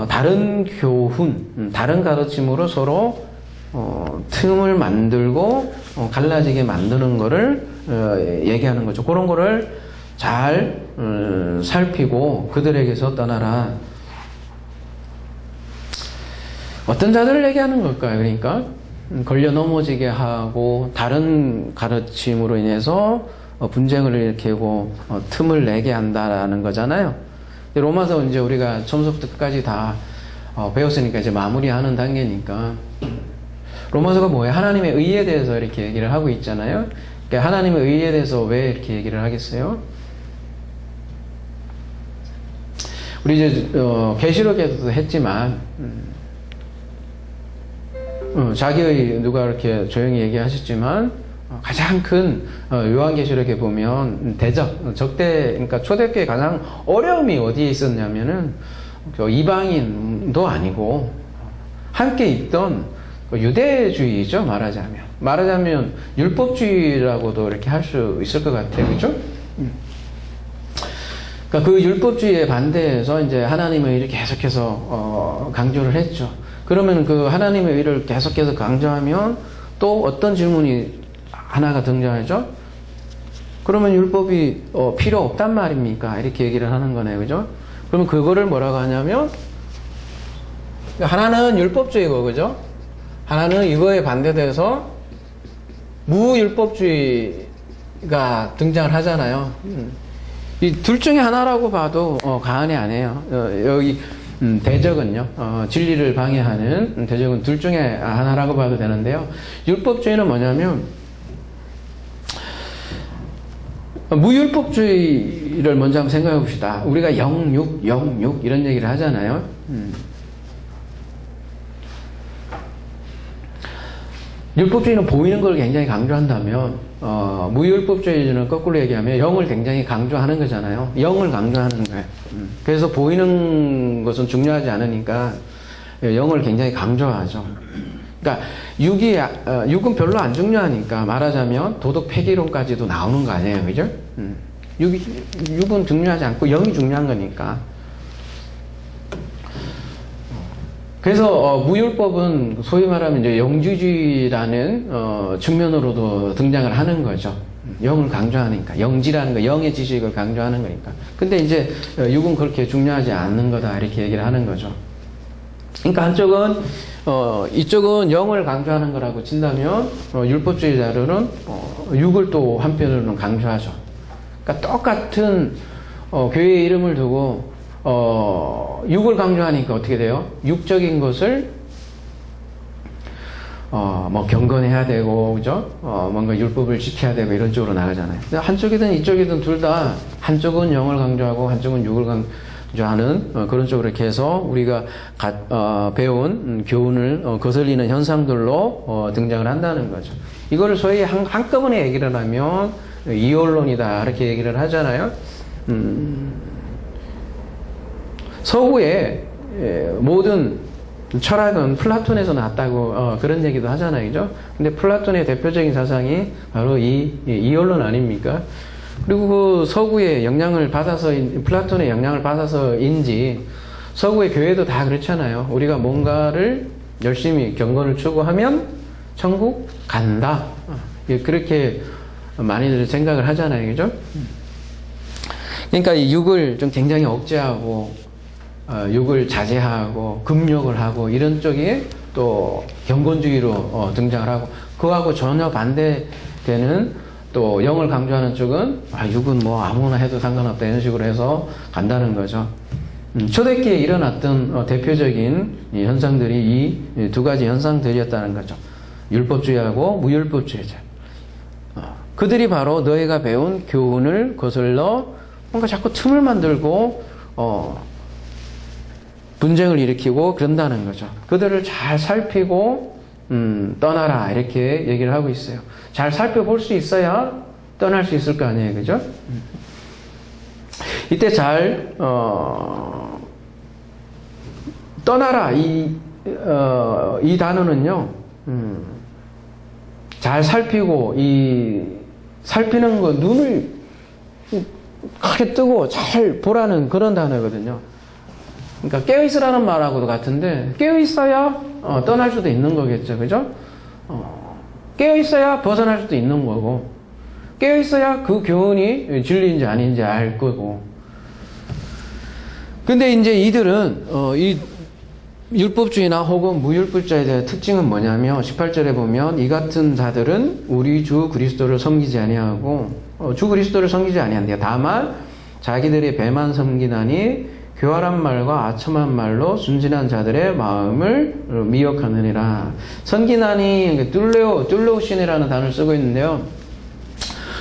A: 다른 교훈, 다른 가르침으로 서로 틈을 만들고 갈라지게 만드는 거를 얘기하는 거죠. 그런 거를 잘 살피고 그들에게서 떠나라. 어떤 자들을 얘기하는 걸까요? 그러니까 걸려 넘어지게 하고 다른 가르침으로 인해서 분쟁을 일으키고 틈을 내게 한다라는 거잖아요. 로마서 이제 우리가 처음부터 끝까지 다 배웠으니까 이제 마무리하는 단계니까, 로마서가 뭐예요? 하나님의 의에 대해서 이렇게 얘기를 하고 있잖아요. 그러니까 하나님의 의에 대해서 왜 이렇게 얘기를 하겠어요? 우리 이제 계시록에서도 했지만 자기의 누가 이렇게 조용히 얘기하셨지만 가장 큰 요한계시록에 보면 적대, 그러니까 초대교회 가장 어려움이 어디에 있었냐면은 이방인도 아니고 함께 있던 유대주의죠. 말하자면 율법주의라고도 이렇게 할 수 있을 것 같아요, 그렇죠? 그러니까 그 율법주의에 반대해서 이제 하나님의 의를 계속해서 강조를 했죠. 그러면 그 하나님의 의를 계속해서 강조하면 또 어떤 질문이 하나가 등장하죠? 그러면 율법이 필요 없단 말입니까? 이렇게 얘기를 하는 거네요, 그죠? 그러면 그거를 뭐라고 하냐면, 하나는 율법주의고, 그죠? 하나는 이거에 반대돼서 무율법주의가 등장을 하잖아요. 이 둘 중에 하나라고 봐도 과언이 아니에요. 여기 대적은요, 진리를 방해하는 대적은 둘 중에 하나라고 봐도 되는데요. 율법주의는 뭐냐면, 무율법주의를 먼저 한번 생각해 봅시다. 우리가 영육 이런 얘기를 하잖아요. 율법주의는 보이는 걸 굉장히 강조한다면, 무율법주의는 거꾸로 얘기하면 영을 굉장히 강조하는 거잖아요. 영을 강조하는 거예요. 그래서 보이는 것은 중요하지 않으니까 영을 굉장히 강조하죠. 그러니까 육은 별로 안 중요하니까 말하자면 도덕 폐기론까지도 나오는 거 아니에요, 그죠? 육은 중요하지 않고 영이 중요한 거니까. 그래서 무율법은 소위 말하면 이제 영주주의라는 측면으로도 등장을 하는 거죠. 영을 강조하니까, 영지라는 거, 영의 지식을 강조하는 거니까. 근데 이제 육은 그렇게 중요하지 않는 거다 이렇게 얘기를 하는 거죠. 그러니까 한쪽은 이쪽은 영을 강조하는 거라고 친다면 율법주의자들은 육을 또 한편으로는 강조하죠. 그러니까 똑같은 교회의 이름을 두고 육을 강조하니까 어떻게 돼요? 육적인 것을 뭐 경건해야 되고, 그죠? 뭔가 율법을 지켜야 되고 이런 쪽으로 나가잖아요. 근데 한쪽이든 이쪽이든 둘 다 한쪽은 영을 강조하고 한쪽은 육을 강조하는 그런 쪽으로 이렇게 해서 우리가 배운 교훈을 거슬리는 현상들로 등장을 한다는 거죠. 이거를 소위 한꺼번에 얘기를 하면 이원론이다 이렇게 얘기를 하잖아요. 서구의 모든 철학은 플라톤에서 나왔다고 그런 얘기도 하잖아요, 그죠? 근데 플라톤의 대표적인 사상이 바로 이 이원론 아닙니까? 그리고 그 서구의 영향을 받아서 플라톤의 영향을 받아서인지 서구의 교회도 다 그렇잖아요. 우리가 뭔가를 열심히 경건을 추구하면 천국 간다. 그렇게 많이들 생각을 하잖아요, 그죠? 그러니까 이 육을 좀 굉장히 억제하고 육을 자제하고 금욕을 하고 이런 쪽이 또 경건주의로 등장을 하고 그거하고 전혀 반대되는 또 영을 강조하는 쪽은 육은 뭐 아무나 해도 상관없다 이런 식으로 해서 간다는 거죠. 초대기에 일어났던 대표적인 이 현상들이 이 두 가지 현상들이었다는 거죠. 율법주의하고 무율법주의자. 그들이 바로 너희가 배운 교훈을 거슬러 뭔가 자꾸 틈을 만들고 분쟁을 일으키고 그런다는 거죠. 그들을 잘 살피고 떠나라 이렇게 얘기를 하고 있어요. 잘 살펴볼 수 있어야 떠날 수 있을 거 아니에요, 그죠? 이때 잘 떠나라 이 단어는요, 잘 살피고 이 살피는 거 눈을 크게 뜨고 잘 보라는 그런 단어거든요. 그러니까 깨어있으라는 말하고도 같은데 깨어있어야 떠날 수도 있는 거겠죠, 그죠? 깨어있어야 벗어날 수도 있는 거고 깨어있어야 그 교훈이 진리인지 아닌지 알 거고. 근데 이제 이들은 이 율법주의나 혹은 무율법주의에 대한 특징은 뭐냐면 18절에 보면 이 같은 자들은 우리 주 그리스도를 섬기지 아니하고 주 그리스도를 섬기지 아니한대요. 다만 자기들의 배만 섬기나니 교활한 말과 아첨한 말로 순진한 자들의 마음을 미혹하느니라. 섬기나니 뚫레오신이라는 단어를 쓰고 있는데요.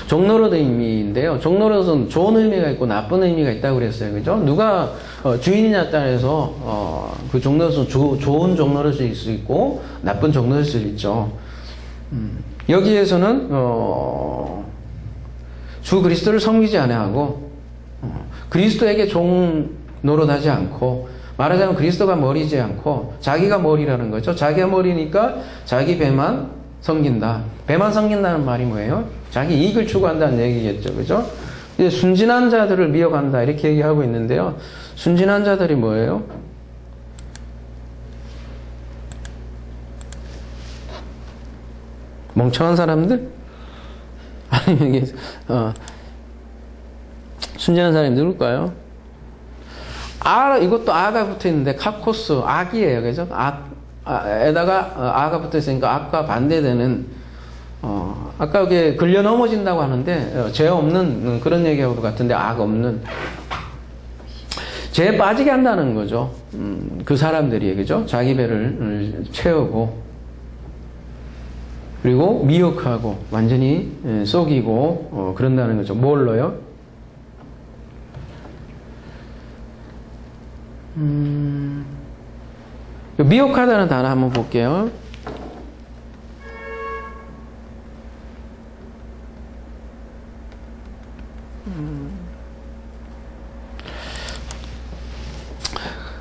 A: 종로릇 의미인데요. 종로릇은 좋은 의미가 있고 나쁜 의미가 있다고 그랬어요. 그죠? 누가 주인이냐에 따라서 그 종로릇은 좋은 종로릇일 수 있고 나쁜 종로릇일 수 있죠. 여기에서는 주 그리스도를 섬기지 아니하고 그리스도에게 노릇하지 않고 말하자면 그리스도가 머리지 않고 자기가 머리라는 거죠. 자기가 머리니까 자기 배만 섬긴다. 배만 섬긴다는 말이 뭐예요? 자기 이익을 추구한다는 얘기겠죠. 그죠? 이제 순진한 자들을 미혹한다 이렇게 얘기하고 있는데요. 순진한 자들이 뭐예요? 멍청한 사람들? 아니면 이게 순진한 사람이 누굴까요? 이것도 아가 붙어 있는데 카코스 악이에요, 그죠? 에다가 아가 붙어 있으니까 악과 반대되는 아까 이게 걸려 넘어진다고 하는데 죄 없는 그런 얘기하고도 같은데 악 없는 죄에 빠지게 한다는 거죠. 그 사람들이 그죠? 자기 배를 채우고 그리고 미혹하고 완전히 속이고 그런다는 거죠. 뭘로요? 미혹하다는 단어 한번 볼게요.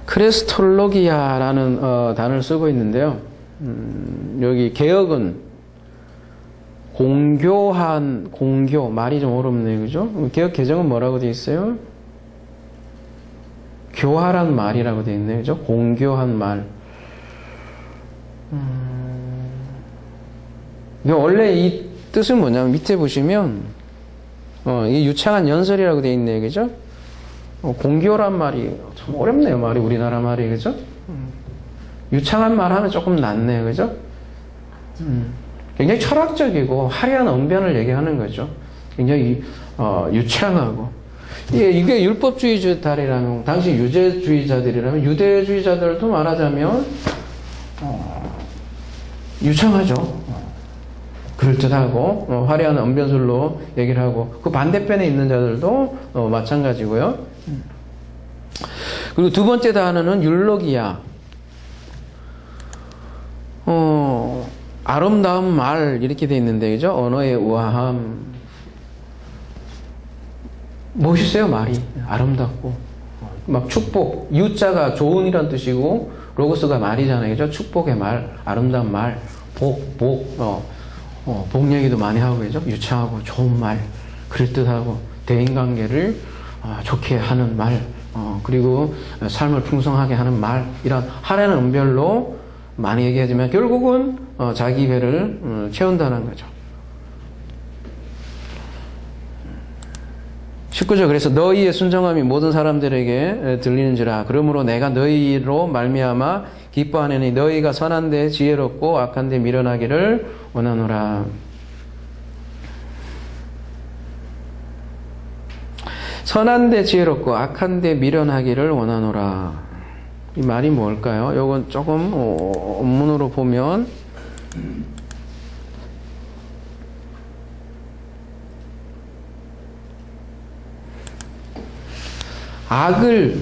A: 크레스톨로기아라는 단어를 쓰고 있는데요. 여기 개역은 공교 말이 좀 어렵네요, 그죠? 개역 개정은 뭐라고 되어 있어요? 교활한 말이라고 되어 있네요, 그죠? 공교한 말. 원래 이 뜻은 뭐냐면 밑에 보시면 이게 유창한 연설이라고 되어 있네요, 그죠? 공교란 말이 참 어렵네요, 말이 우리나라 말이, 그죠? 유창한 말 하면 조금 낫네요, 그죠? 굉장히 철학적이고 화려한 언변을 얘기하는 거죠. 굉장히 유창하고 이게 율법주의자들이라면 당시 유대주의자들이라면 유대주의자들도 말하자면 유창하죠. 그럴듯하고 화려한 언변술로 얘기를 하고 그 반대편에 있는 자들도 마찬가지고요. 그리고 두 번째 단어는 율로기야. 아름다운 말 이렇게 돼 있는데, 그죠? 언어의 우아함. 멋있어요, 말이. 아름답고. 막 축복. 유자가 좋은이란 뜻이고, 로고스가 말이잖아요, 그죠? 축복의 말, 아름다운 말, 복 얘기도 많이 하고, 그죠? 유창하고, 좋은 말, 그럴듯하고, 대인관계를 좋게 하는 말, 그리고 삶을 풍성하게 하는 말, 이런 화려한 언변로 많이 얘기하지만 결국은 자기 배를 채운다는 거죠. 19절 그래서 너희의 순정함이 모든 사람들에게 들리는지라 그러므로 내가 너희로 말미암아 기뻐하느니 너희가 선한 데 지혜롭고 악한 데 미련하기를 원하노라. 선한 데 지혜롭고 악한 데 미련하기를 원하노라. 이 말이 뭘까요? 요건 조금 원문으로 보면 악을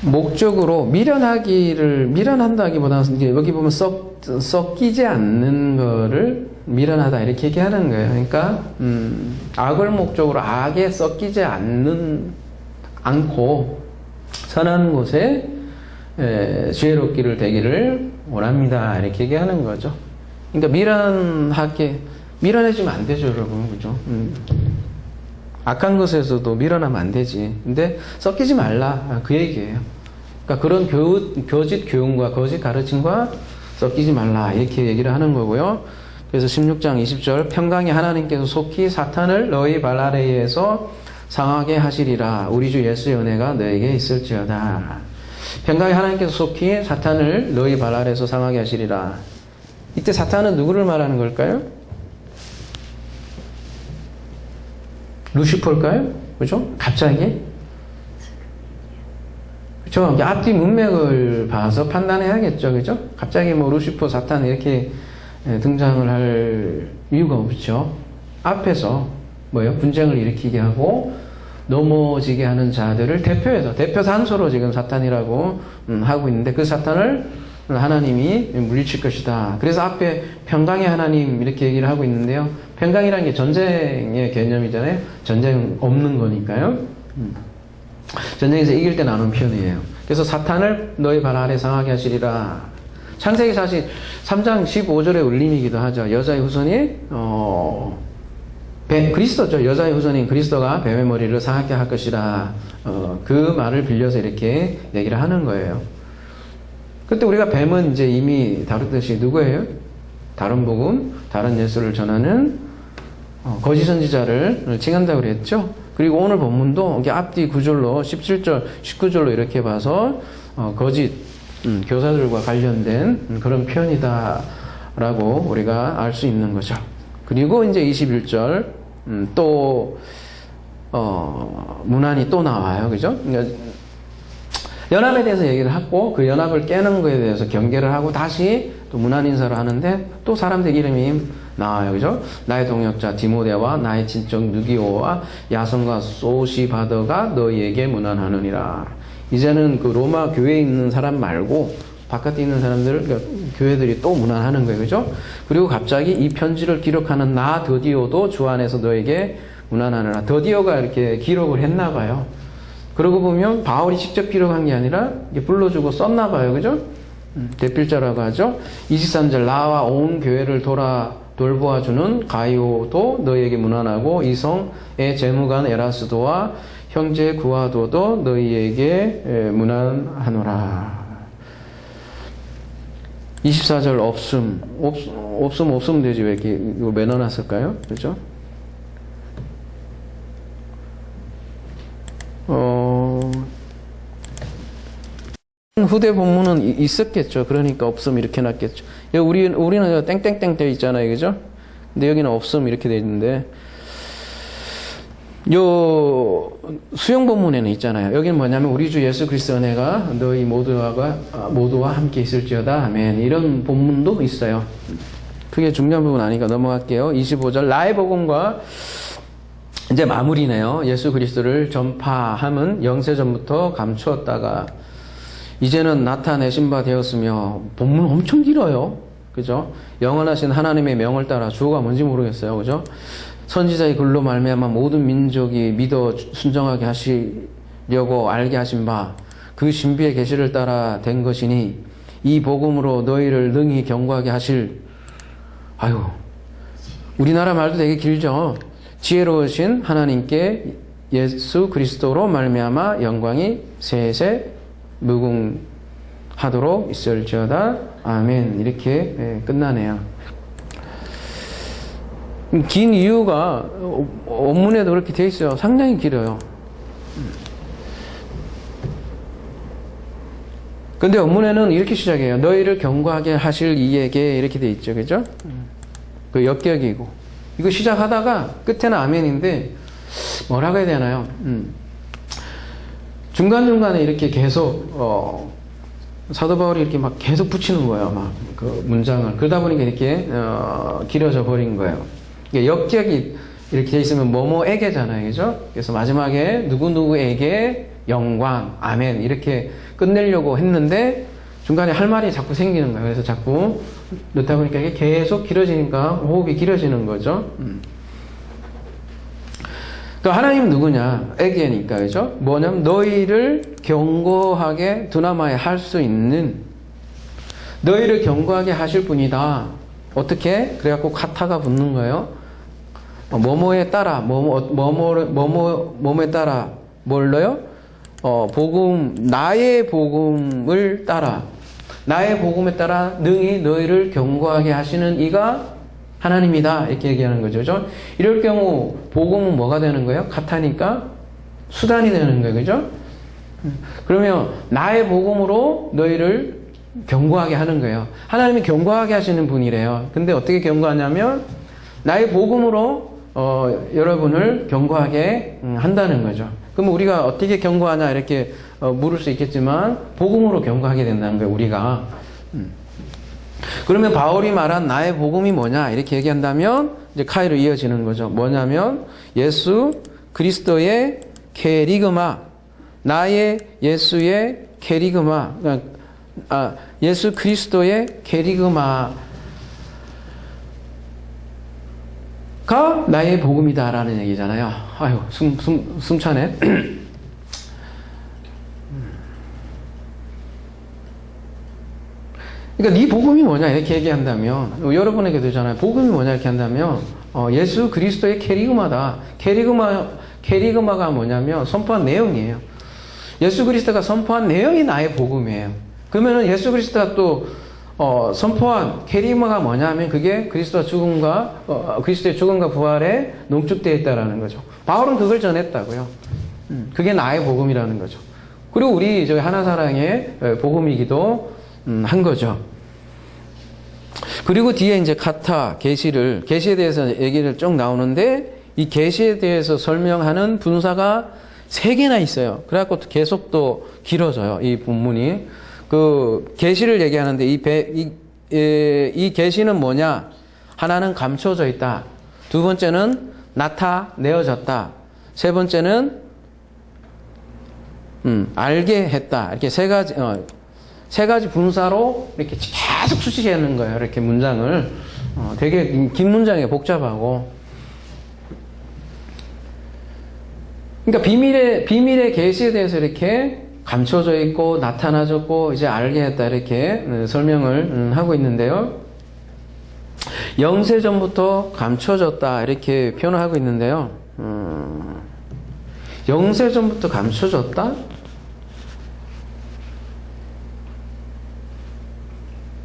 A: 목적으로 미련한다기보다는 여기 보면 썩기지 않는 거를 미련하다 이렇게 얘기하는 거예요. 그러니까 악을 목적으로 악에 썩기지 않고 선한 곳에 지혜롭기를 되기를 원합니다. 이렇게 얘기하는 거죠. 그러니까 미련해지면 안 되죠, 여러분. 그죠? 악한 것에서도 미련하면 안 되지. 근데 섞이지 말라. 그 얘기예요. 그러니까 그런 교짓 교훈과 거짓 가르침과 섞이지 말라. 이렇게 얘기를 하는 거고요. 그래서 16장 20절 평강의 하나님께서 속히 사탄을 너희 발 아래에서 상하게 하시리라. 우리 주 예수의 은혜가 너에게 있을지어다. 평강의 하나님께서 속히 사탄을 너희 발 아래에서 상하게 하시리라. 이때 사탄은 누구를 말하는 걸까요? 루시퍼일까요? 그죠? 갑자기? 그죠? 앞뒤 문맥을 봐서 판단해야겠죠. 그죠? 갑자기 루시퍼, 사탄 이렇게 등장을 할 이유가 없죠. 앞에서 분쟁을 일으키게 하고 넘어지게 하는 자들을 대표 단서로 지금 사탄이라고 하고 있는데 그 사탄을 하나님이 물리칠 것이다. 그래서 앞에 평강의 하나님 이렇게 얘기를 하고 있는데요. 평강이라는 게 전쟁의 개념이잖아요. 전쟁 없는 거니까요. 전쟁에서 이길 때 나오는 표현이에요. 그래서 사탄을 너희 발 아래 상하게 하시리라. 창세기 사실 3장 15절의 울림이기도 하죠. 여자의 후손이 그리스도죠. 여자의 후손인 그리스도가 뱀의 머리를 상하게 할 것이라. 그 말을 빌려서 이렇게 얘기를 하는 거예요. 그때 우리가 뱀은 이제 이미 다루듯이 누구예요? 다른 복음, 다른 예수를 전하는 거짓 선지자를 칭한다고 그랬죠. 그리고 오늘 본문도 앞뒤 구절로 17절, 19절로 이렇게 봐서 거짓 교사들과 관련된 그런 표현이다라고 우리가 알 수 있는 거죠. 그리고 이제 21절 또 문안이 또 나와요. 그죠? 그러니까 연합에 대해서 얘기를 하고 그 연합을 깨는 거에 대해서 경계를 하고 다시 또 문안 인사를 하는데 또 사람들 이름이 나와요. 그죠? 나의 동역자 디모데와 나의 친척 누기오와 야손과 소시바더가 너희에게 문안하느니라. 이제는 그 로마 교회에 있는 사람 말고 바깥에 있는 사람들, 그러니까 교회들이 또 문안하는 거예요. 그죠? 그리고 갑자기 이 편지를 기록하는 나 더디오도 주 안에서 너에게 문안하느라. 더디오가 이렇게 기록을 했나 봐요. 그러고 보면 바울이 직접 기록한 게 아니라 불러주고 썼나 봐요. 그죠? 대필자라고 하죠. 23절 나와 온 교회를 돌보아주는 가이오도 너희에게 문안하고 이성의 재무관 에라스도와 형제 구아도도 너희에게 문안하노라. 24절 없음 되지 왜 이렇게 이거 매너놨을까요? 그죠? 후대 본문은 있었겠죠. 그러니까 없음 이렇게 놨겠죠. 우리는 땡땡땡 되어 있잖아요. 그죠? 근데 여기는 없음 이렇게 되어 있는데, 요 수용 본문에는 있잖아요. 여기는 뭐냐면 우리 주 예수 그리스도의 은혜가 너희 모두와 함께 있을지어다. 아멘. 이런 본문도 있어요. 그게 중요한 부분 아니니까 넘어갈게요. 25절 나의 복음과 이제 마무리네요. 예수 그리스도를 전파함은 영세전부터 감추었다가 이제는 나타내신 바 되었으며, 본문 엄청 길어요. 그죠? 영원하신 하나님의 명을 따라 주어가 뭔지 모르겠어요. 그죠? 선지자의 글로 말미암아 모든 민족이 믿어 순종하게 하시려고 알게 하신 바 그 신비의 계시를 따라 된 것이니 이 복음으로 너희를 능히 경고하게 하실, 우리나라 말도 되게 길죠. 지혜로우신 하나님께 예수 그리스도로 말미암아 영광이 세세 무궁하도록 있을지어다. 아멘. 이렇게 끝나네요. 긴 이유가 원문에도 그렇게 돼 있어요. 상당히 길어요. 근데 원문에는 이렇게 시작해요. 너희를 경고하게 하실 이에게 이렇게 돼 있죠. 그죠? 그 역격이고. 이거 시작하다가 끝에는 아멘인데 뭐라고 해야 되나요? 중간중간에 이렇게 계속 사도 바울이 이렇게 막 계속 붙이는 거예요. 막 그 문장을. 그러다 보니까 이렇게 길어져 버린 거예요. 역격이 이렇게 돼 있으면 뭐뭐에게잖아요. 그죠? 그래서 마지막에 누구누구에게 영광, 아멘 이렇게 끝내려고 했는데 중간에 할 말이 자꾸 생기는 거예요. 그래서 자꾸 넣다 보니까 이게 계속 길어지니까 호흡이 길어지는 거죠. 그러니까 하나님 누구냐? 에게니까, 그죠? 뭐냐면 너희를 경고하게 두나마에 할 수 있는, 너희를 경고하게 하실 분이다. 어떻게? 그래갖고 카타가 붙는 거예요. 뭐뭐에 따라, 뭐뭐에 따라, 뭘로요? 나의 복음을 따라, 나의 복음에 따라 능히 너희를 경고하게 하시는 이가 하나님이다. 이렇게 얘기하는 거죠. 그죠? 이럴 경우, 복음은 뭐가 되는 거예요? 카타니까 수단이 되는 거예요. 그죠? 그러면 나의 복음으로 너희를 경고하게 하는 거예요. 하나님이 경고하게 하시는 분이래요. 근데 어떻게 경고하냐면 나의 복음으로 여러분을 경고하게 한다는 거죠. 그럼 우리가 어떻게 경고하냐 이렇게 물을 수 있겠지만 복음으로 경고하게 된다는 거예요. 우리가. 그러면 바울이 말한 나의 복음이 뭐냐 이렇게 얘기한다면 이제 카이로 이어지는 거죠. 뭐냐면 예수 그리스도의 케리그마, 나의 예수의 케리그마, 예수 그리스도의 케리그마가 나의 복음이다라는 얘기잖아요. 아유, 숨 차네. 그러니까 네 복음이 뭐냐 이렇게 얘기한다면, 여러분에게 되잖아요. 복음이 뭐냐 이렇게 한다면 예수 그리스도의 케리그마다. 케리그마가 뭐냐면 선포한 내용이에요. 예수 그리스도가 선포한 내용이 나의 복음이에요. 그러면은 예수 그리스도가 또 선포한 케리그마가 뭐냐면 그게 그리스도의 죽음과 부활에 농축되어 있다라는 거죠. 바울은 그걸 전했다고요. 그게 나의 복음이라는 거죠. 그리고 우리 저희 하나사랑의 복음이기도 한 거죠. 그리고 뒤에 이제 카타, 계시에 대해서 얘기를 쭉 나오는데 이 계시에 대해서 설명하는 분사가 3개나 있어요. 그래갖고 계속 또 길어져요. 이 본문이. 그 계시를 얘기하는데 이 계시는 뭐냐? 하나는 감춰져 있다. 두 번째는 나타내어졌다. 세 번째는 알게 했다. 이렇게 세 가지 분사로 이렇게 계속 수식하는 거예요. 이렇게 문장을. 되게 긴 문장이에요. 복잡하고. 그러니까 비밀의 계시에 대해서 이렇게 감춰져 있고 나타나졌고 이제 알게 했다 이렇게 설명을 하고 있는데요. 영세 전부터 감춰졌다 이렇게 표현을 하고 있는데요. 영세 전부터 감춰졌다?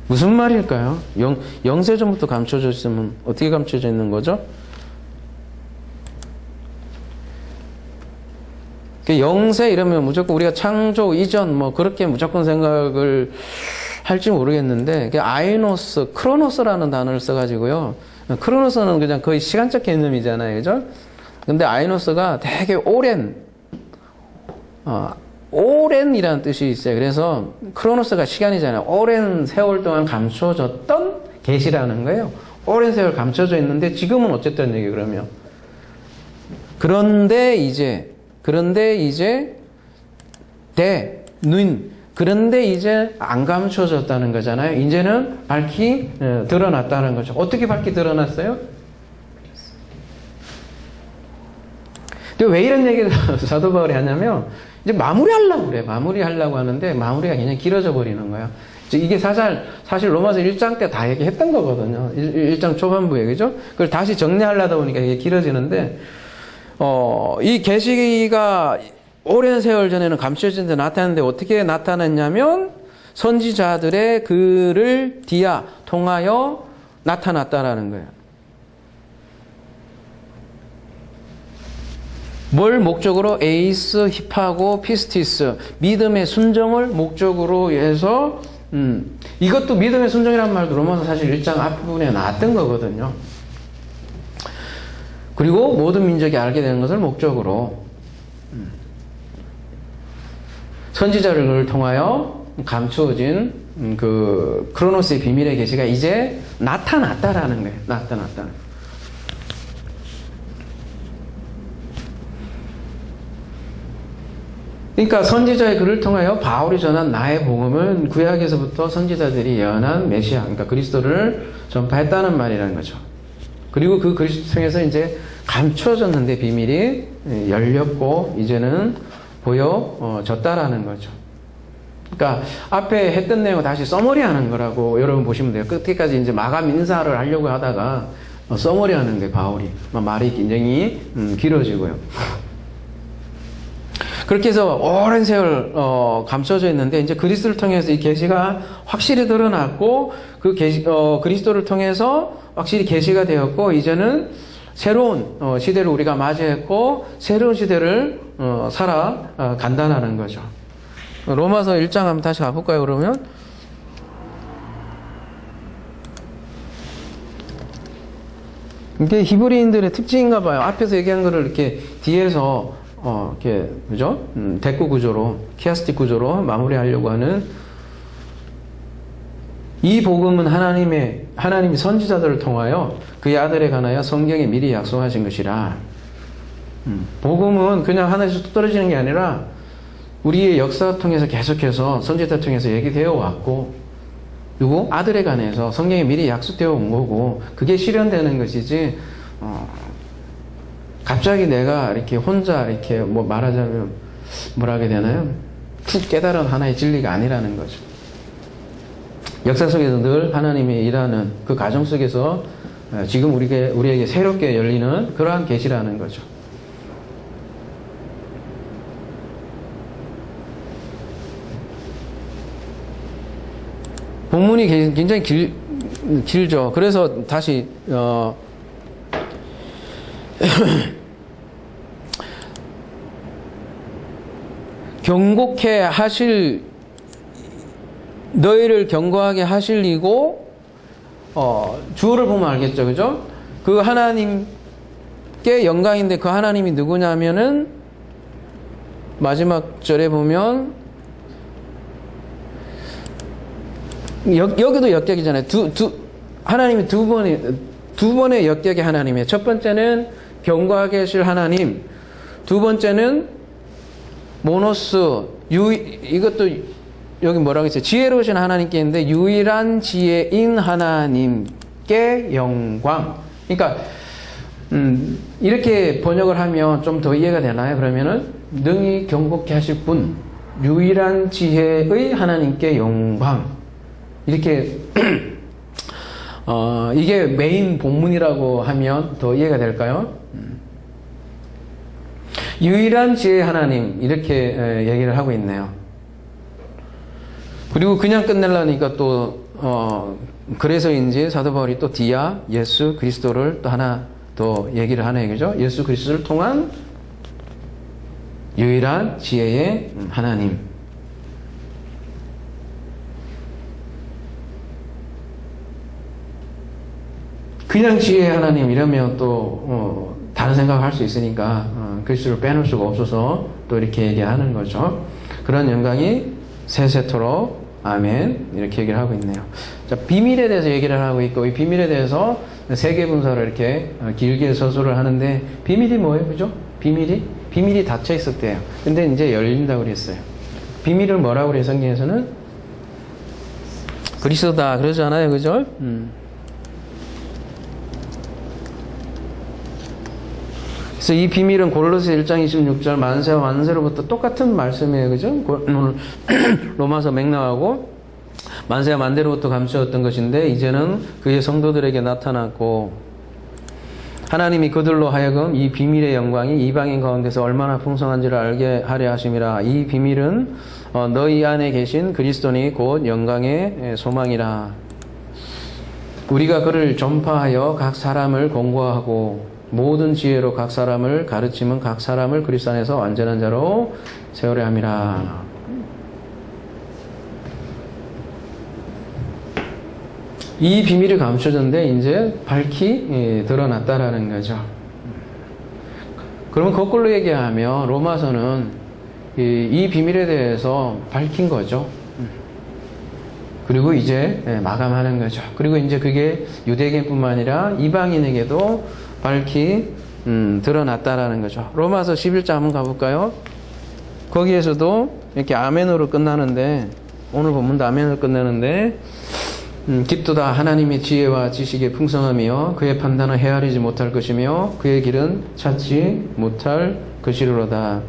A: 무슨 말일까요? 영세 전부터 감춰져 있으면 어떻게 감춰져 있는 거죠? 영세 이러면 무조건 우리가 창조 이전 뭐 그렇게 무조건 생각을 할지 모르겠는데 아이노스, 크로노스라는 단어를 써가지고요. 크로노스는 그냥 거의 시간적 개념이잖아요, 그죠? 근데 아이노스가 되게 오랜이라는 뜻이 있어요. 그래서 크로노스가 시간이잖아요. 오랜 세월 동안 감춰졌던 계시라는 거예요. 오랜 세월 감춰져 있는데 지금은 어쨌든 얘기 그러면 그런데 이제 그런데 이제 안 감춰졌다는 거잖아요. 이제는 밝히 드러났다는 거죠. 어떻게 밝히 드러났어요? 근데 왜 이런 얘기를 사도 바울이 하냐면 이제 마무리하려고 그래. 마무리하려고 하는데 마무리가 그냥 길어져 버리는 거야. 이게 사실 로마서 1장 때 다 얘기했던 거거든요. 1장 초반부에, 그죠? 그걸 다시 정리하려다 보니까 이게 길어지는데, 이 계시가 오랜 세월 전에는 감춰진 데 나타났는데 어떻게 나타났냐면 선지자들의 글을 통하여 나타났다라는 거예요. 뭘 목적으로? 에이스, 힙하고 피스티스, 믿음의 순종을 목적으로 해서 이것도 믿음의 순종이라는 말도 로마서 사실 1장 앞부분에 나왔던 거거든요. 그리고 모든 민족이 알게 되는 것을 목적으로 선지자를 통하여 감추어진 그 크로노스의 비밀의 계시가 이제 나타났다라는 거예요. 나타났다. 그러니까 선지자의 글을 통하여 바울이 전한 나의 복음은 구약에서부터 선지자들이 예언한 메시아, 그러니까 그리스도를 전파했다는 말이라는 거죠. 그리고 그 그리스도 통해서 이제 감춰졌는데 비밀이 열렸고 이제는 보여졌다라는 거죠. 그러니까 앞에 했던 내용을 다시 써머리하는 거라고 여러분 보시면 돼요. 끝까지 이제 마감 인사를 하려고 하다가 써머리하는 게 바울이 말이 굉장히 길어지고요. 그렇게 해서 오랜 세월 감춰져 있는데 이제 그리스도를 통해서 이 계시가 확실히 드러났고 그 그리스도를 통해서 확실히 계시가 되었고 이제는 새로운 시대를 우리가 맞이했고 새로운 시대를 살아간다는 거죠. 로마서 1장 한번 다시 가볼까요, 그러면? 이게 히브리인들의 특징인가 봐요. 앞에서 얘기한 거를 이렇게 뒤에서 이렇게, 그죠? 대꾸 구조로, 키아스틱 구조로 마무리하려고 하는 이 복음은 하나님이 선지자들을 통하여 그의 아들에 관하여 성경에 미리 약속하신 것이라. 복음은 그냥 하늘에서 뚝 떨어지는 게 아니라 우리의 역사 통해서 계속해서 선지자 통해서 얘기되어 왔고 그리고 아들에 관해서 성경에 미리 약속되어 온 거고 그게 실현되는 것이지 갑자기 내가 이렇게 혼자 이렇게 뭐 말하자면 뭐라 해야 되나요? 툭 깨달은 하나의 진리가 아니라는 거죠. 역사 속에서 늘 하나님이 일하는 그 과정 속에서 지금 우리에게 새롭게 열리는 그러한 계시라는 거죠. 본문이 굉장히 길죠. 그래서 다시 경고케 하실 너희를 경고하게 하실 이고 주어를 보면 알겠죠, 그죠? 그 하나님께 영광인데 그 하나님이 누구냐면은 마지막 절에 보면 여기도 역격이잖아요. 하나님이 두 번의 역격의 하나님이에요. 첫 번째는 경고하게 하실 하나님, 두 번째는 모노스, 이것도 여기 뭐라고 했어요? 지혜로우신 하나님께 있는데 유일한 지혜인 하나님께 영광. 그러니까 이렇게 번역을 하면 좀 더 이해가 되나요? 그러면은 능히 경고케 하실 분, 유일한 지혜의 하나님께 영광. 이렇게 이게 메인 본문이라고 하면 더 이해가 될까요? 유일한 지혜의 하나님 이렇게 얘기를 하고 있네요. 그리고 그냥 끝내려니까 또 그래서인지 사도 바울이 또 디아 예수 그리스도를 또 하나 더 얘기를 하네요. 그죠? 예수 그리스도를 통한 유일한 지혜의 하나님. 그냥 지혜의 하나님 이러면 또 다른 생각을 할 수 있으니까 그리스도를 빼놓을 수가 없어서 또 이렇게 얘기하는 거죠. 그런 영광이 세세토록 아멘 이렇게 얘기를 하고 있네요. 자, 비밀에 대해서 얘기를 하고 있고 이 비밀에 대해서 세계 분사를 이렇게 길게 서술을 하는데 비밀이 뭐예요? 그죠? 비밀이 닫혀 있었대요. 근데 이제 열린다고 그랬어요. 비밀을 뭐라고 그래요? 성경에서는 그리스도다 그러잖아요. 그죠? 그래서 이 비밀은 골로새 1장 26절 만세와 만세로부터 똑같은 말씀이에요. 그죠? 오늘 로마서 맥락하고 만세와 만대로부터 감추었던 것인데 이제는 그의 성도들에게 나타났고 하나님이 그들로 하여금 이 비밀의 영광이 이방인 가운데서 얼마나 풍성한지를 알게 하려 하심이라. 이 비밀은 너희 안에 계신 그리스도니 곧 영광의 소망이라. 우리가 그를 전파하여 각 사람을 공고하고 모든 지혜로 각 사람을 가르치면 각 사람을 그리스도 안에서 완전한 자로 세우려 함이라. 이 비밀이 감춰졌는데 이제 밝히 드러났다라는 거죠. 그러면 거꾸로 얘기하면 로마서는 이 비밀에 대해서 밝힌 거죠. 그리고 이제 마감하는 거죠. 그리고 이제 그게 유대인뿐만 아니라 이방인에게도 밝히 드러났다라는 거죠. 로마서 11장 한번 가볼까요? 거기에서도 이렇게 아멘으로 끝나는데 오늘 본문도 아멘으로 끝나는데 깊도다 하나님의 지혜와 지식의 풍성함이요 그의 판단은 헤아리지 못할 것이며 그의 길은 찾지 못할 것이로다.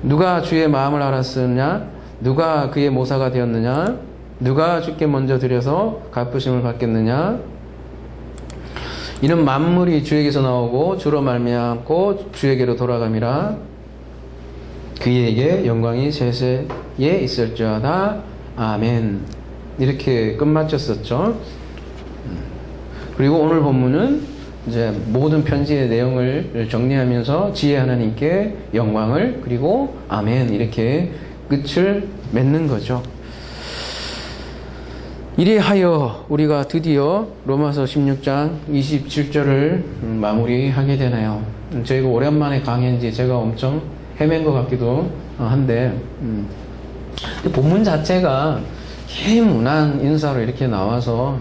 A: 누가 주의 마음을 알았느냐? 누가 그의 모사가 되었느냐? 누가 주께 먼저 드려서 갚으심을 받겠느냐? 이는 만물이 주에게서 나오고 주로 말미암고 주에게로 돌아감이라. 그에게 영광이 세세에 있을지어다. 아멘. 이렇게 끝마쳤었죠. 그리고 오늘 본문은 이제 모든 편지의 내용을 정리하면서 지혜 하나님께 영광을 그리고 아멘 이렇게 끝을 맺는 거죠. 이리하여 우리가 드디어 로마서 16장 27절을 마무리하게 되나요. 저희가 오랜만에 강의인지 제가 엄청 헤맨 것 같기도 한데 본문 자체가 개문한 인사로 이렇게 나와서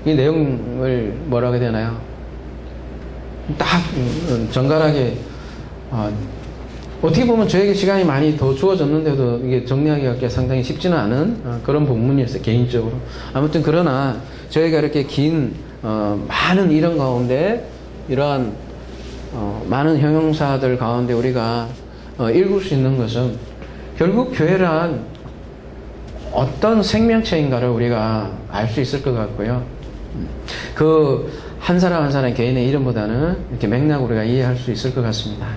A: 이 내용을 뭐라고 해야 되나요? 딱 정갈하게 어떻게 보면 저에게 시간이 많이 더 주어졌는데도 이게 정리하기가 상당히 쉽지는 않은 그런 본문이었어요. 개인적으로. 아무튼 그러나 저희가 이렇게 긴 많은 이런 가운데 이러한 많은 형용사들 가운데 우리가 읽을 수 있는 것은 결국 교회란 어떤 생명체인가를 우리가 알 수 있을 것 같고요. 그 한 사람 한 사람 개인의 이름보다는 이렇게 맥락으로 우리가 이해할 수 있을 것 같습니다.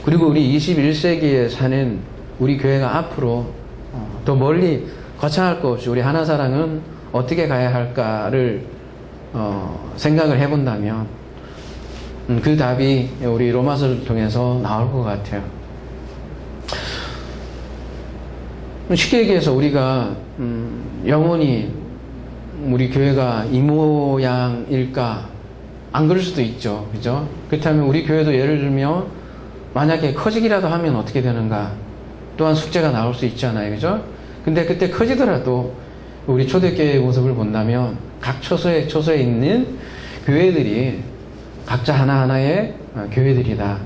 A: 그리고 우리 21세기에 사는 우리 교회가 앞으로 더 멀리 거창할 것 없이 우리 하나사랑은 어떻게 가야 할까를 생각을 해본다면 그 답이 우리 로마서를 통해서 나올 것 같아요. 쉽게 얘기해서 우리가 영원히 우리 교회가 이 모양일까? 안 그럴 수도 있죠. 그죠? 그렇다면 우리 교회도 예를 들면 만약에 커지기라도 하면 어떻게 되는가? 또한 숙제가 나올 수 있잖아요. 그죠? 근데 그때 커지더라도 우리 초대교회의 모습을 본다면 각 초소에 있는 교회들이 각자 하나하나의 교회들이다.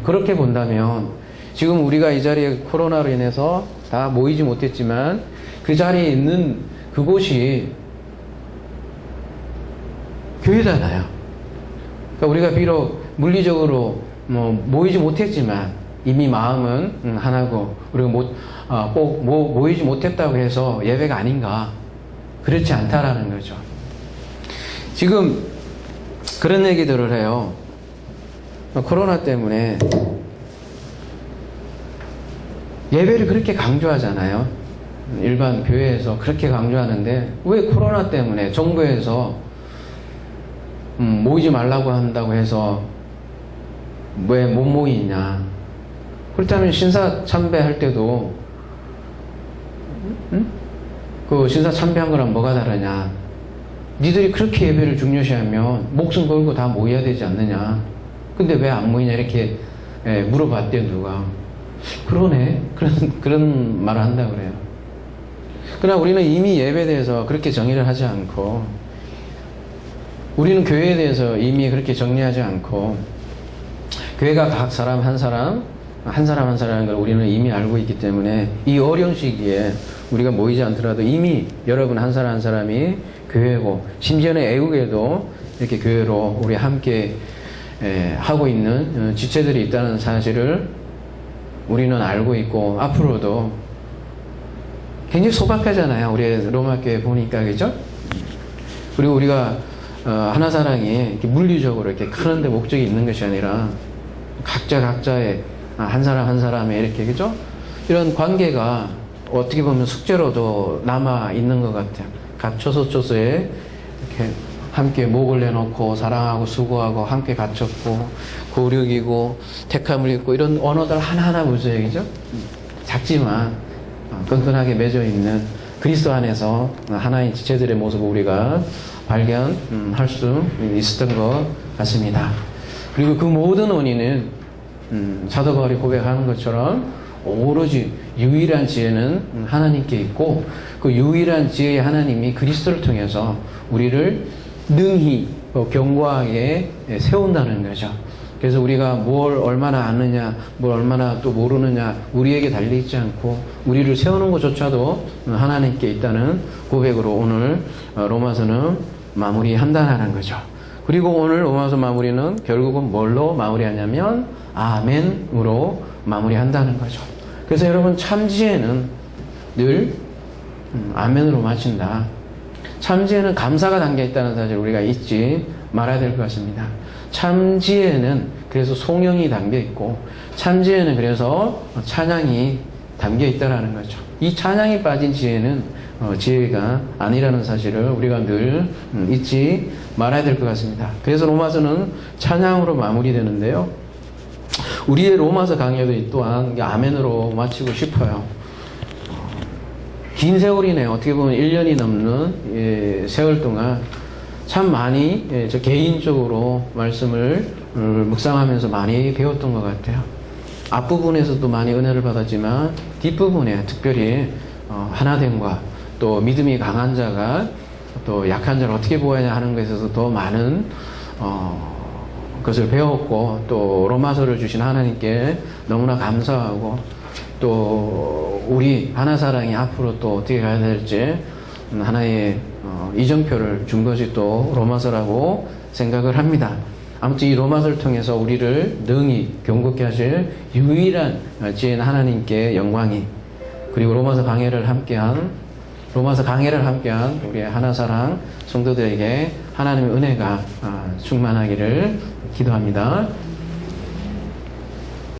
A: 그렇게 본다면 지금 우리가 이 자리에 코로나로 인해서 다 모이지 못했지만 그 자리에 있는 그곳이 교회잖아요. 그러니까 우리가 비록 물리적으로 모이지 못했지만 이미 마음은 하나고 우리가 꼭 모이지 못했다고 해서 예배가 아닌가? 그렇지 않다라는 거죠. 지금 그런 얘기들을 해요. 코로나 때문에 예배를 그렇게 강조하잖아요. 일반 교회에서 그렇게 강조하는데 왜 코로나 때문에 정부에서 모이지 말라고 한다고 해서 왜 못 모이냐? 그렇다면 신사 참배할 때도 그 신사 참배한 거랑 뭐가 다르냐? 니들이 그렇게 예배를 중요시하면 목숨 걸고 다 모여야 되지 않느냐? 근데 왜 안 모이냐? 이렇게 물어봤대요, 누가. 그러네. 그런 말을 한다고 그래요. 그러나 우리는 이미 예배에 대해서 그렇게 정의를 하지 않고, 우리는 교회에 대해서 이미 그렇게 정리하지 않고, 교회가 각 사람 한 사람인 걸 우리는 이미 알고 있기 때문에 이 어려운 시기에 우리가 모이지 않더라도 이미 여러분 한 사람 한 사람이 교회고, 심지어는 애국에도 이렇게 교회로 우리 함께 하고 있는 지체들이 있다는 사실을 우리는 알고 있고, 앞으로도 굉장히 소박하잖아요. 우리 로마교회 보니까, 그죠? 그리고 우리가 하나사랑이 이렇게 물리적으로 이렇게 크는데 목적이 있는 것이 아니라 각자의 한 사람 한 사람의 이렇게, 그죠? 이런 관계가 어떻게 보면 숙제로도 남아 있는 것 같아요. 각 초소초소에 이렇게 함께 목을 내놓고 사랑하고 수고하고 함께 갇혔고 고륙이고 택함을 입고 이런 언어들 하나하나 보세요, 그죠? 작지만 끈끈하게 맺어 있는 그리스도 안에서 하나인 지체들의 모습을 우리가 발견할 수 있었던 것 같습니다. 그리고 그 모든 원인은 사도 바울이 고백하는 것처럼 오로지 유일한 지혜는 하나님께 있고, 그 유일한 지혜의 하나님이 그리스도를 통해서 우리를 능히 견고하게 세운다는 거죠. 그래서 우리가 뭘 얼마나 아느냐, 뭘 얼마나 또 모르느냐, 우리에게 달려있지 않고 우리를 세우는 것조차도 하나님께 있다는 고백으로 오늘 로마서는 마무리한다는 거죠. 그리고 오늘 로마서 마무리는 결국은 뭘로 마무리하냐면 아멘으로 마무리한다는 거죠. 그래서 여러분, 참지혜는 늘 아멘으로 마친다. 참지혜는 감사가 담겨있다는 사실을 우리가 잊지 말아야 될 것 같습니다. 참지혜는 그래서 송영이 담겨있고, 참지혜는 그래서 찬양이 담겨있다는 거죠. 이 찬양이 빠진 지혜는 지혜가 아니라는 사실을 우리가 늘 잊지 말아야 될 것 같습니다. 그래서 로마서는 찬양으로 마무리되는데요, 우리의 로마서 강의도 또한 아멘으로 마치고 싶어요. 긴 세월이네요. 어떻게 보면 1년이 넘는 세월 동안 참 많이 저 개인적으로 말씀을 묵상하면서 많이 배웠던 것 같아요. 앞부분에서도 많이 은혜를 받았지만 뒷부분에 특별히 하나됨과 또 믿음이 강한 자가 또 약한 자를 어떻게 보아야 하는 것에 있어서 더 많은 것을 배웠고, 또 로마서를 주신 하나님께 너무나 감사하고, 또 우리 하나사랑이 앞으로 또 어떻게 가야 될지 하나의 이정표를 준 것이 또 로마서라고 생각을 합니다. 아무튼 이 로마서를 통해서 우리를 능히 경고케 하실 유일한 지혜는 하나님께 영광이, 그리고 로마서 강해를 함께한 우리 하나사랑 성도들에게 하나님의 은혜가 충만하기를 기도합니다.